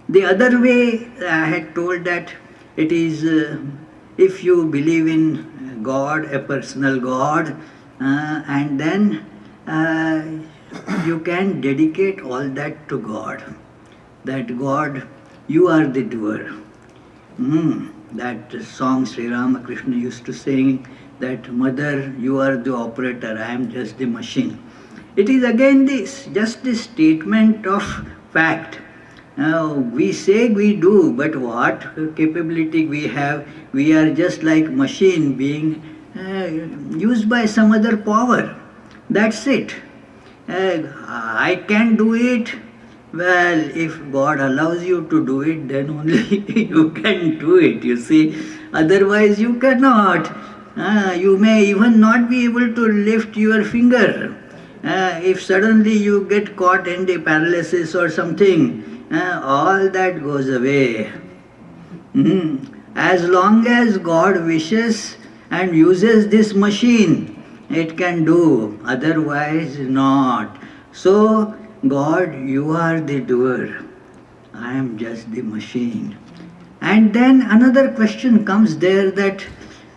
The other way I had told that it is if you believe in God, a personal God, and then you can dedicate all that to God. That God, you are the doer. That song Sri Ramakrishna used to sing, that Mother, you are the operator, I am just the machine. It is again just this statement of fact. We say we do, but what capability we have? We are just like machine being used by some other power. That's it. I can do it. Well, if God allows you to do it, then only you can do it, you see. Otherwise you cannot. You may even not be able to lift your finger. If suddenly you get caught in the paralysis or something, all that goes away. As long as God wishes and uses this machine, it can do, otherwise not. So, God, you are the doer, I am just the machine. And then another question comes there that,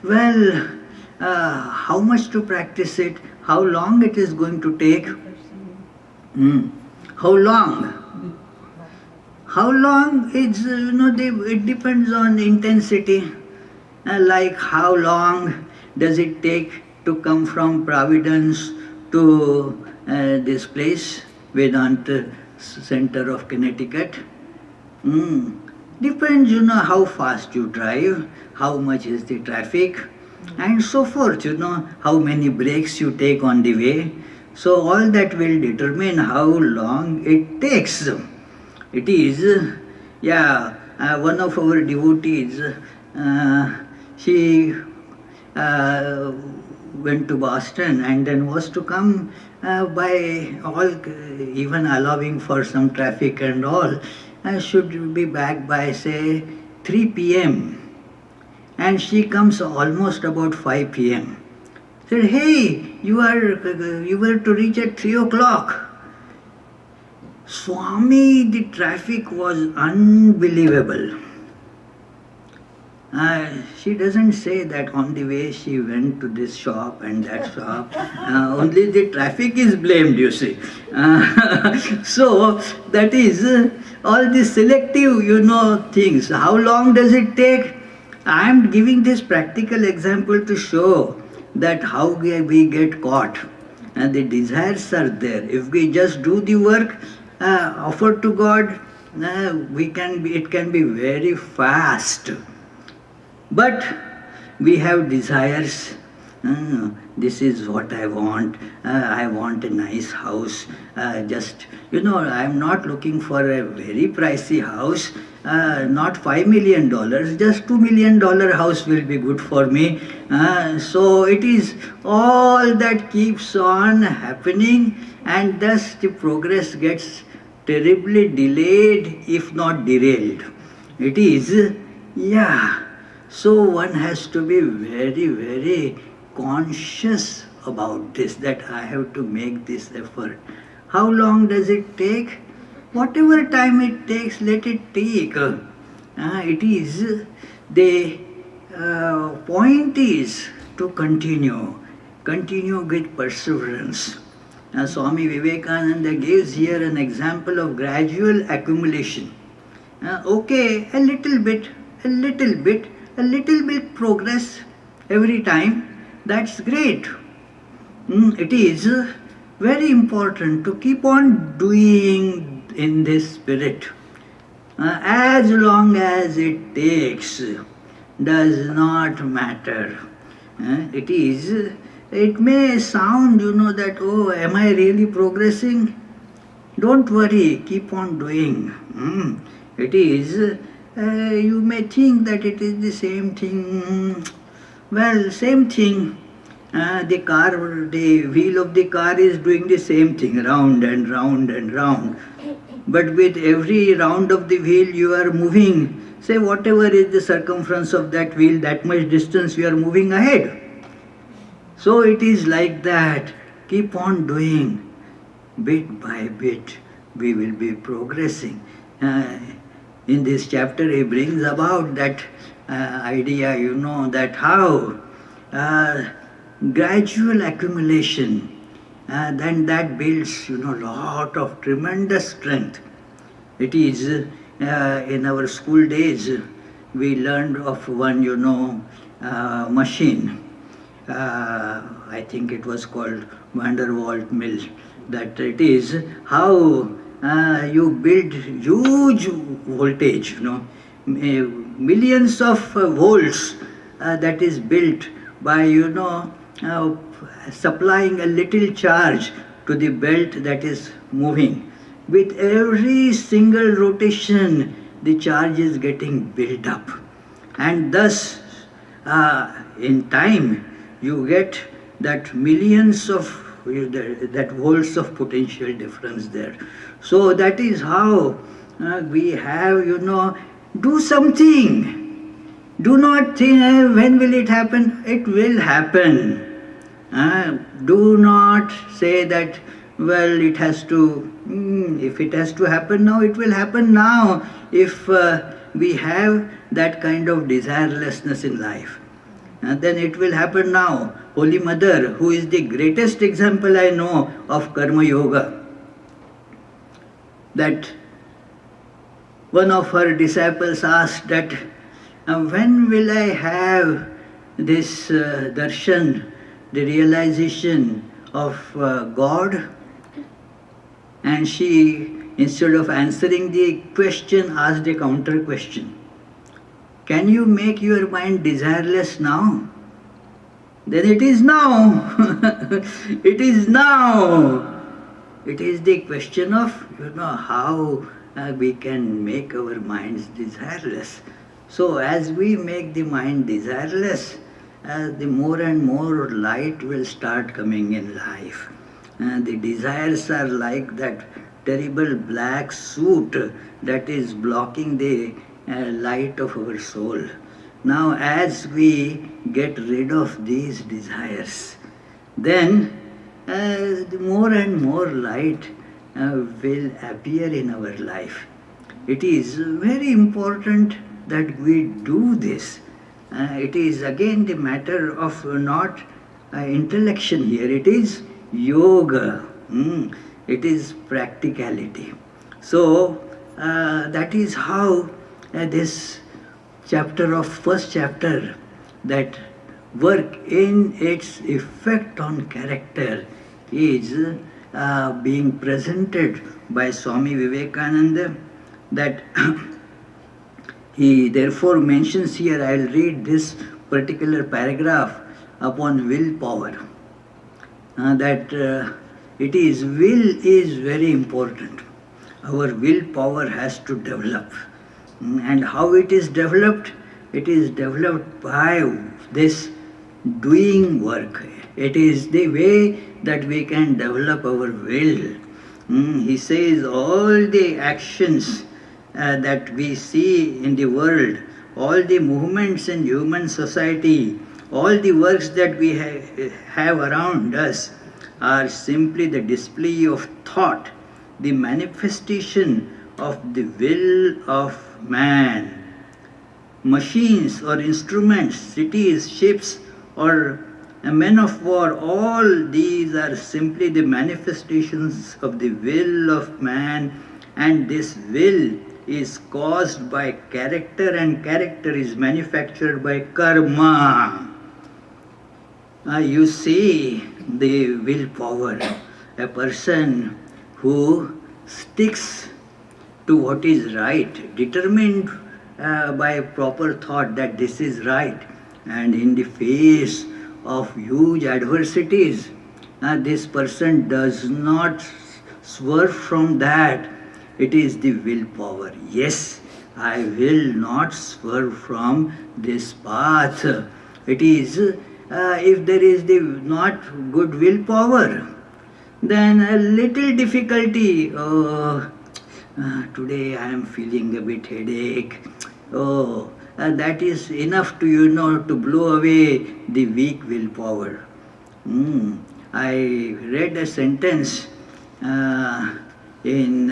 well, how much to practice it, how long it is going to take? How long? How long? It's, it depends on intensity. Like how long does it take to come from Providence to this place, Vedanta Center of Connecticut? Depends, how fast you drive, how much is the traffic, and so forth, how many breaks you take on the way. So all that will determine how long it takes. It is, one of our devotees, she went to Boston and then was to come by all, even allowing for some traffic and all, should be back by say 3 p.m. And she comes almost about 5 p.m. Said, hey, you were to reach at 3 o'clock. Swami, the traffic was unbelievable. She doesn't say that on the way she went to this shop and that shop. Only the traffic is blamed, you see. So that is all the selective, things. How long does it take? I am giving this practical example to show that how we get caught. And the desires are there. If we just do the work offered to God, it can be very fast. But we have desires. This is what I want. I want a nice house. I am not looking for a very pricey house. Not $5 million, just $2 million house will be good for me. So it is all that keeps on happening, and thus the progress gets terribly delayed, if not derailed. It is, yeah. So one has to be very, very conscious about this, that I have to make this effort. How long does it take? Whatever time it takes, let it take. It is, the point is to continue with perseverance. Swami Vivekananda gives here an example of gradual accumulation. Okay, a little bit progress every time, that's great. It is very important to keep on doing in this spirit. As long as it takes, does not matter. It may sound, that, oh, am I really progressing? Don't worry, keep on doing. It is, you may think that it is the same thing. Well, same thing. The wheel of the car is doing the same thing, round and round and round. But with every round of the wheel you are moving, say whatever is the circumference of that wheel, that much distance you are moving ahead. So it is like that. Keep on doing. Bit by bit we will be progressing. In this chapter he brings about that idea, that how gradual accumulation, then that builds, lot of tremendous strength. It is, in our school days, we learned of one, machine. I think it was called Van der Waals mill. That it is how you build huge voltage, millions of volts that is built by, supplying a little charge to the belt that is moving. With every single rotation, the charge is getting built up. And thus, in time, you get that millions of that volts of potential difference there. So that is how we have, do something. Do not think, when will it happen? It will happen. Do not say that, well, it has to, if it has to happen now, it will happen now. If we have that kind of desirelessness in life, then it will happen now. Holy Mother, who is the greatest example I know of Karma Yoga, that one of her disciples asked that, when will I have this darshan, the realization of God? And she, instead of answering the question, asked a counter question. Can you make your mind desireless now? Then it is now. It is now. It is the question of, how we can make our minds desireless. So as we make the mind desireless, the more and more light will start coming in life. The desires are like that terrible black soot that is blocking the light of our soul. Now as we get rid of these desires, then the more and more light will appear in our life. It is very important that we do this. It is again the matter of not intellection here. It is yoga. It is practicality. So that is how this first chapter, that work in its effect on character, is being presented by Swami Vivekananda, that he therefore mentions here. I will read this particular paragraph upon willpower, that will is very important. Our willpower has to develop. And how it is developed? It is developed by this doing work. It is the way that we can develop our will. He says all the actions that we see in the world, all the movements in human society, all the works that we have around us are simply the display of thought, the manifestation of the will of man. Machines or instruments, cities, ships, or men of war, all these are simply the manifestations of the will of man, and this will is caused by character, and character is manufactured by karma. You see the willpower, a person who sticks to what is right, determined by proper thought that this is right, and in the face of huge adversities, this person does not swerve from that. It is the willpower. Yes, I will not swerve from this path. It is, if there is the not good willpower, then a little difficulty. Oh, today I am feeling a bit headache. Oh, that is enough to to blow away the weak willpower. I read a sentence in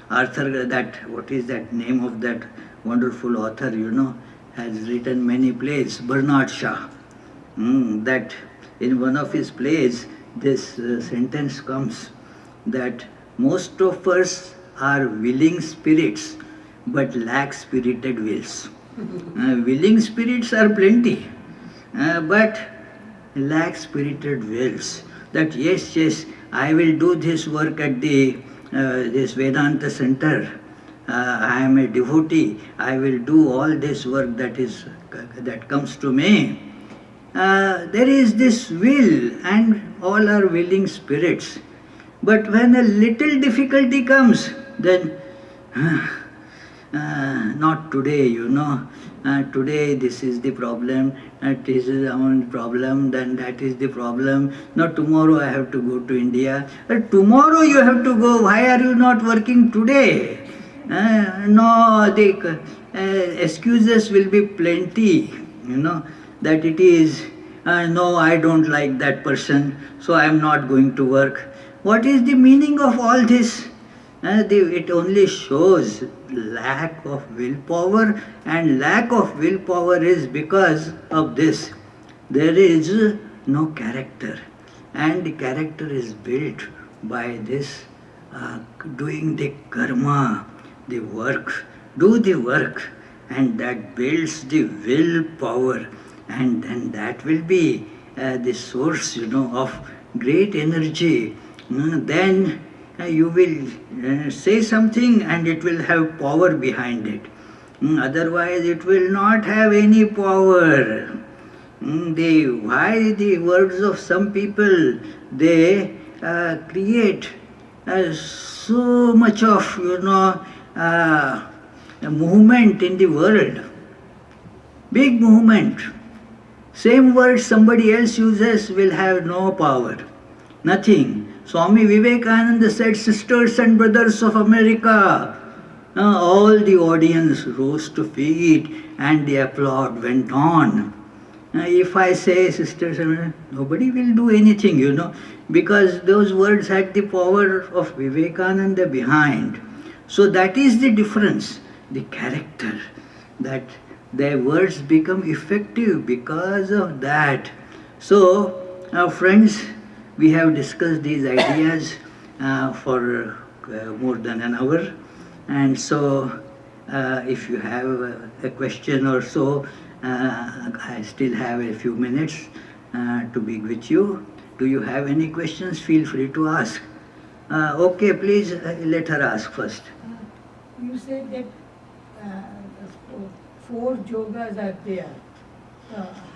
Arthur, that what is that name of that wonderful author? Has written many plays. Bernard Shaw. That in one of his plays, this sentence comes that most of us are willing spirits, but lack spirited wills. Willing spirits are plenty, but lack spirited wills. That yes, I will do this work at the this Vedanta center. I am a devotee. I will do all this work that comes to me. There is this will, and all are willing spirits. But when a little difficulty comes, then not today, today this is the problem, this is our problem, then that is the problem. Now tomorrow I have to go to India. Tomorrow you have to go. Why are you not working today? No, the excuses will be plenty, that it is, no, I don't like that person, so I am not going to work. What is the meaning of all this? It only shows lack of willpower, and lack of willpower is because of this. There is no character, and the character is built by this doing the karma, the work. Do the work, and that builds the willpower, and then that will be the source, of great energy. Then you will say something and it will have power behind it. Otherwise it will not have any power. Why the words of some people, they create so much of, movement in the world. Big movement. Same words somebody else uses will have no power. Nothing. Swami Vivekananda said, "Sisters and brothers of America." All the audience rose to feet and the applaud went on. If I say sisters, nobody will do anything, because those words had the power of Vivekananda behind. So that is the difference, the character, that their words become effective because of that. So, friends, we have discussed these ideas for more than an hour, and so if you have a question or so, I still have a few minutes to be with you. Do you have any questions? Feel free to ask. Okay, please let her ask first. You said that four yogas are there.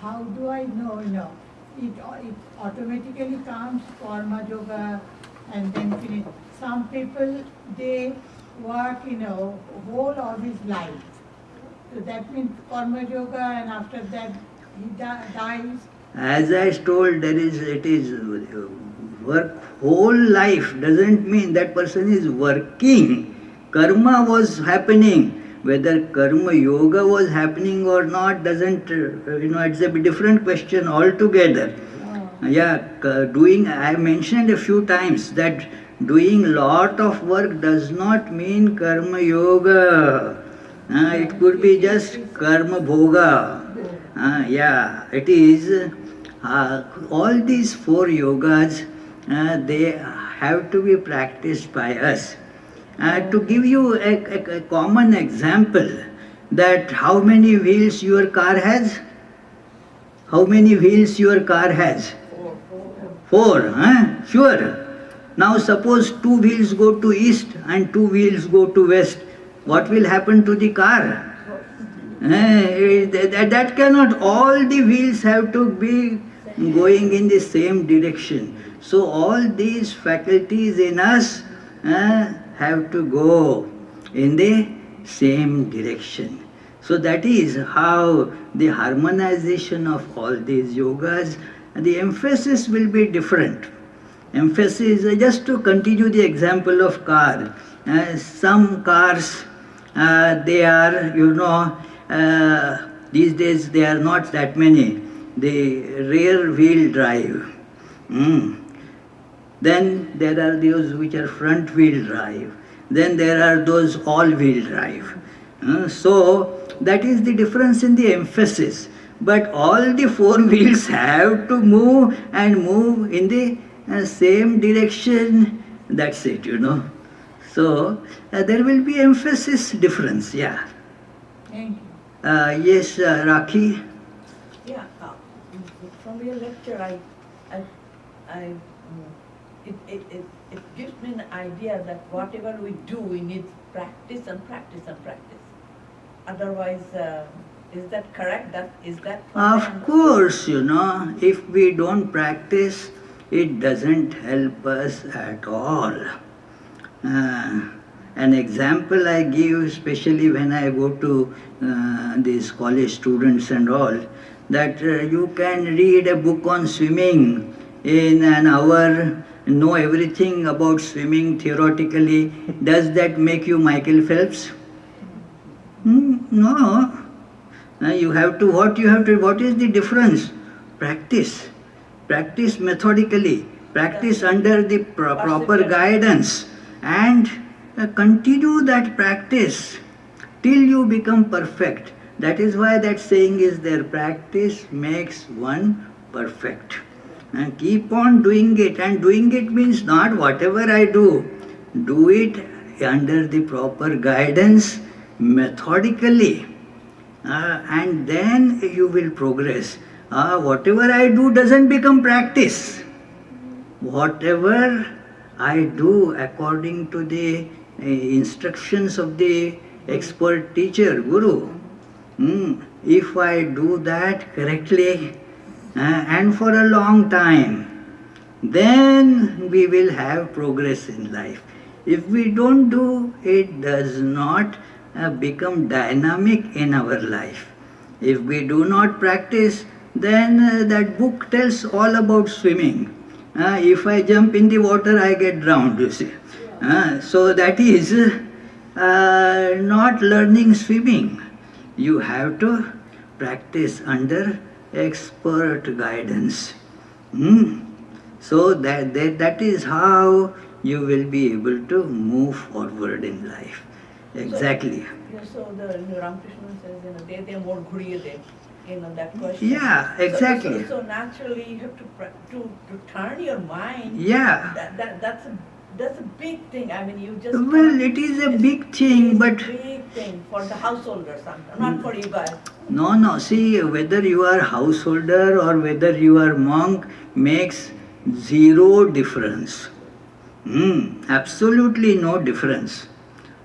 How do I know? It automatically comes karma yoga and then finish. Some people, they work whole of his life. So that means karma yoga, and after that he dies. As I told, it is work whole life doesn't mean that person is working. karma was happening. Whether karma yoga was happening or not doesn't, it's a different question altogether. Yeah, I mentioned a few times that doing lot of work does not mean karma yoga. It could be just karma bhoga. Yeah, it is. All these four yogas, they have to be practiced by us. To give you a common example, that how many wheels your car has? How many wheels your car has? Four, huh? Sure. Now suppose two wheels go to east and two wheels go to west. What will happen to the car? That cannot, all the wheels have to be going in the same direction. So all these faculties in us have to go in the same direction. So that is how the harmonization of all these yogas, the emphasis will be different. Emphasis, just to continue the example of car, some cars, they are, these days they are not that many, the rear wheel drive. Then there are those which are front wheel drive. Then there are those all wheel drive. So that is the difference in the emphasis. But all the four wheels have to move and move in the same direction. That's it, So there will be emphasis difference, yeah. Thank you. Yes, Rakhi. Yeah, from your lecture, it gives me an idea that whatever we do, we need practice and practice and practice. Otherwise, is that correct? Is that? Of course, if we don't practice, it doesn't help us at all. An example I give, especially when I go to these college students and all, that you can read a book on swimming in an hour, know everything about swimming theoretically. Does that make you Michael Phelps? No. What is the difference? Practice. Practice methodically. Practice under the proper guidance. And continue that practice till you become perfect. That is why that saying is there, practice makes one perfect. And keep on doing it. And doing it means not whatever I do it under the proper guidance, methodically. And then you will progress. Whatever I do doesn't become practice. Whatever I do according to the instructions of the expert teacher, Guru, if I do that correctly and for a long time, then we will have progress in life. If we don't do, it does not become dynamic in our life. If we do not practice, then that book tells all about swimming. If I jump in the water, I get drowned, you see. So that is not learning swimming. You have to practice under expert guidance. So that is how you will be able to move forward in life. Exactly. So the Ramakrishna says, they more ghuriye that question. Yeah, exactly. So naturally you have to turn your mind. Yeah. That's a big thing. I mean, you just. Well, it is a big thing, but. It's a big thing for the householder, not for you guys. No. See, whether you are householder or whether you are monk makes zero difference. Absolutely no difference.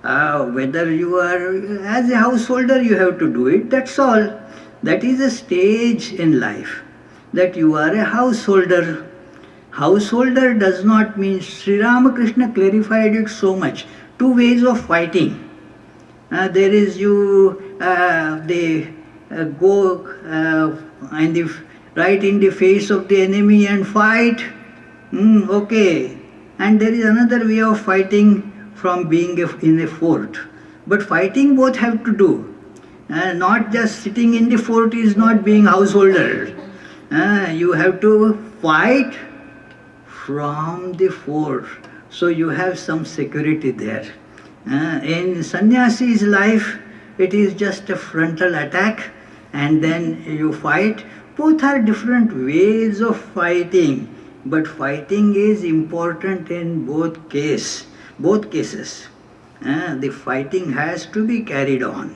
Whether you are, as a householder, you have to do it, that's all. That is a stage in life, that you are a householder. Householder does not mean, Sri Ramakrishna clarified it so much. Two ways of fighting. There is they go right in the face of the enemy and fight. Okay. And there is another way of fighting from being in a fort. But fighting both have to do. Not just sitting in the fort is not being householder. You have to fight from the fort. So you have some security there. In sannyasi's life, it is just a frontal attack and then you fight. Both are different ways of fighting, but fighting is important in both cases. The fighting has to be carried on,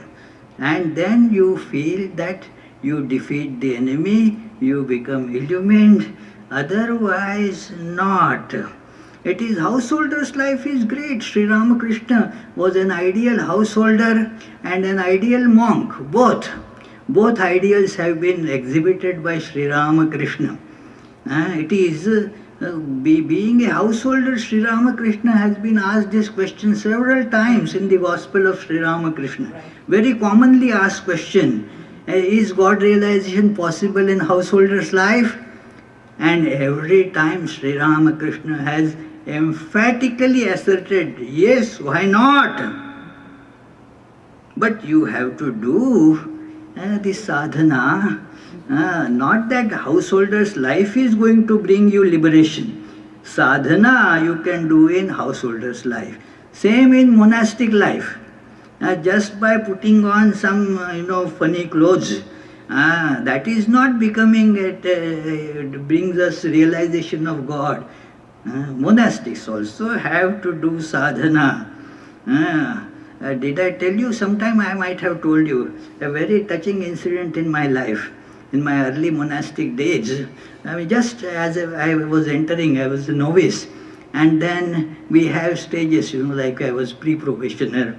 and then you feel that you defeat the enemy, you become illumined, otherwise not. It is householder's life is great. Sri Ramakrishna was an ideal householder and an ideal monk, both. Both ideals have been exhibited by Sri Ramakrishna. It is being a householder, Sri Ramakrishna has been asked this question several times in the Gospel of Sri Ramakrishna. Right. Very commonly asked question, is God realization possible in householder's life? And every time Sri Ramakrishna has emphatically asserted, yes, why not? But you have to do the sadhana. Not that householder's life is going to bring you liberation. Sadhana you can do in householder's life. Same in monastic life. Just by putting on some funny clothes, that is not becoming, it brings us realization of God. Monastics also have to do sadhana. Did I tell you? Sometime I might have told you a very touching incident in my life, in my early monastic days. Just as I was entering, I was a novice, and then we have stages, like I was pre-probationer.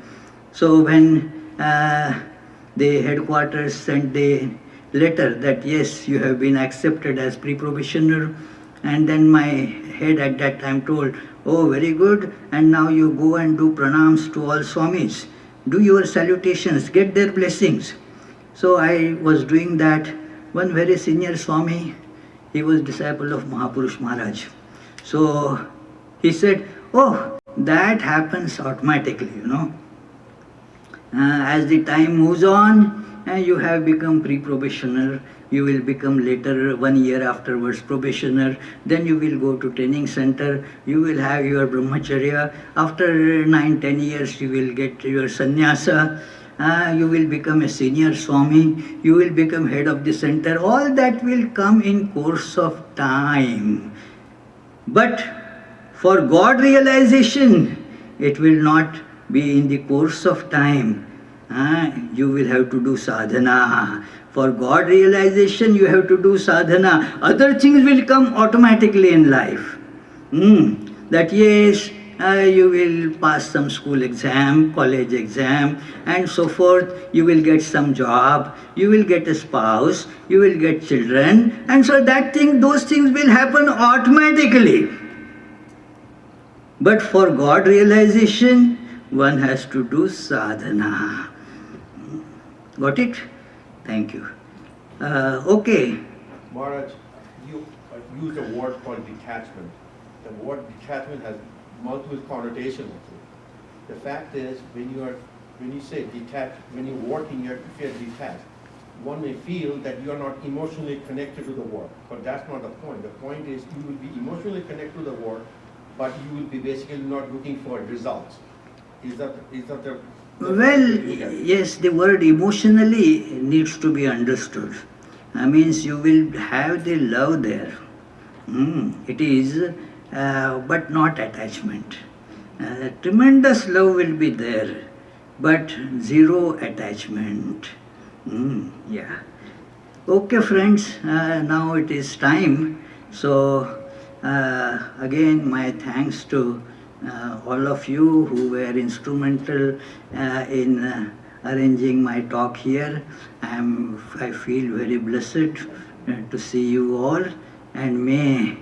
So when the headquarters sent the letter that yes, you have been accepted as pre-probationer, and then my head at that time told, oh, very good, and now you go and do pranams to all Swamis. Do your salutations, get their blessings. So I was doing that. One very senior Swami, he was disciple of Mahapurush Maharaj. So he said, oh, that happens automatically, As the time moves on, you have become pre-probationer, you will become later 1 year afterwards probationer, then you will go to training center, you will have your brahmacharya, after 9-10 years you will get your sannyasa, you will become a senior Swami, you will become head of the center, all that will come in course of time. But for God realization, it will not be in the course of time. You will have to do sadhana. For God realization, you have to do sadhana. Other things will come automatically in life. That yes, you will pass some school exam, college exam, and so forth. You will get some job, you will get a spouse, you will get children, and so those things will happen automatically. But for God realization, one has to do sadhana. Got it? Thank you. Okay. Maharaj, you used a word called detachment. The word detachment has multiple connotations. The fact is, when you say detached, when you're working, if you're detached, one may feel that you are not emotionally connected to the work, but that's not the point. The point is you will be emotionally connected to the work, but you will be basically not looking for results. Is that the Well, yes, the word emotionally needs to be understood. Means you will have the love there. It is, but not attachment. Tremendous love will be there, but zero attachment. Yeah. Okay, friends, now it is time. So, again, my thanks to all of you who were instrumental in arranging my talk here. I feel very blessed to see you all, and may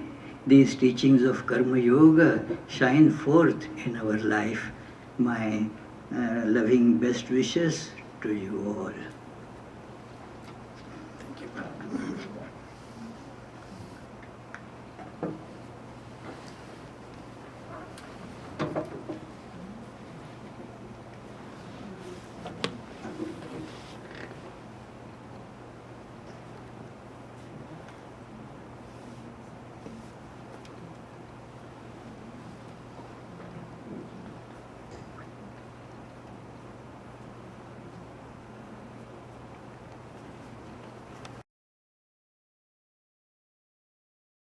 these teachings of Karma Yoga shine forth in our life. My loving best wishes to you all.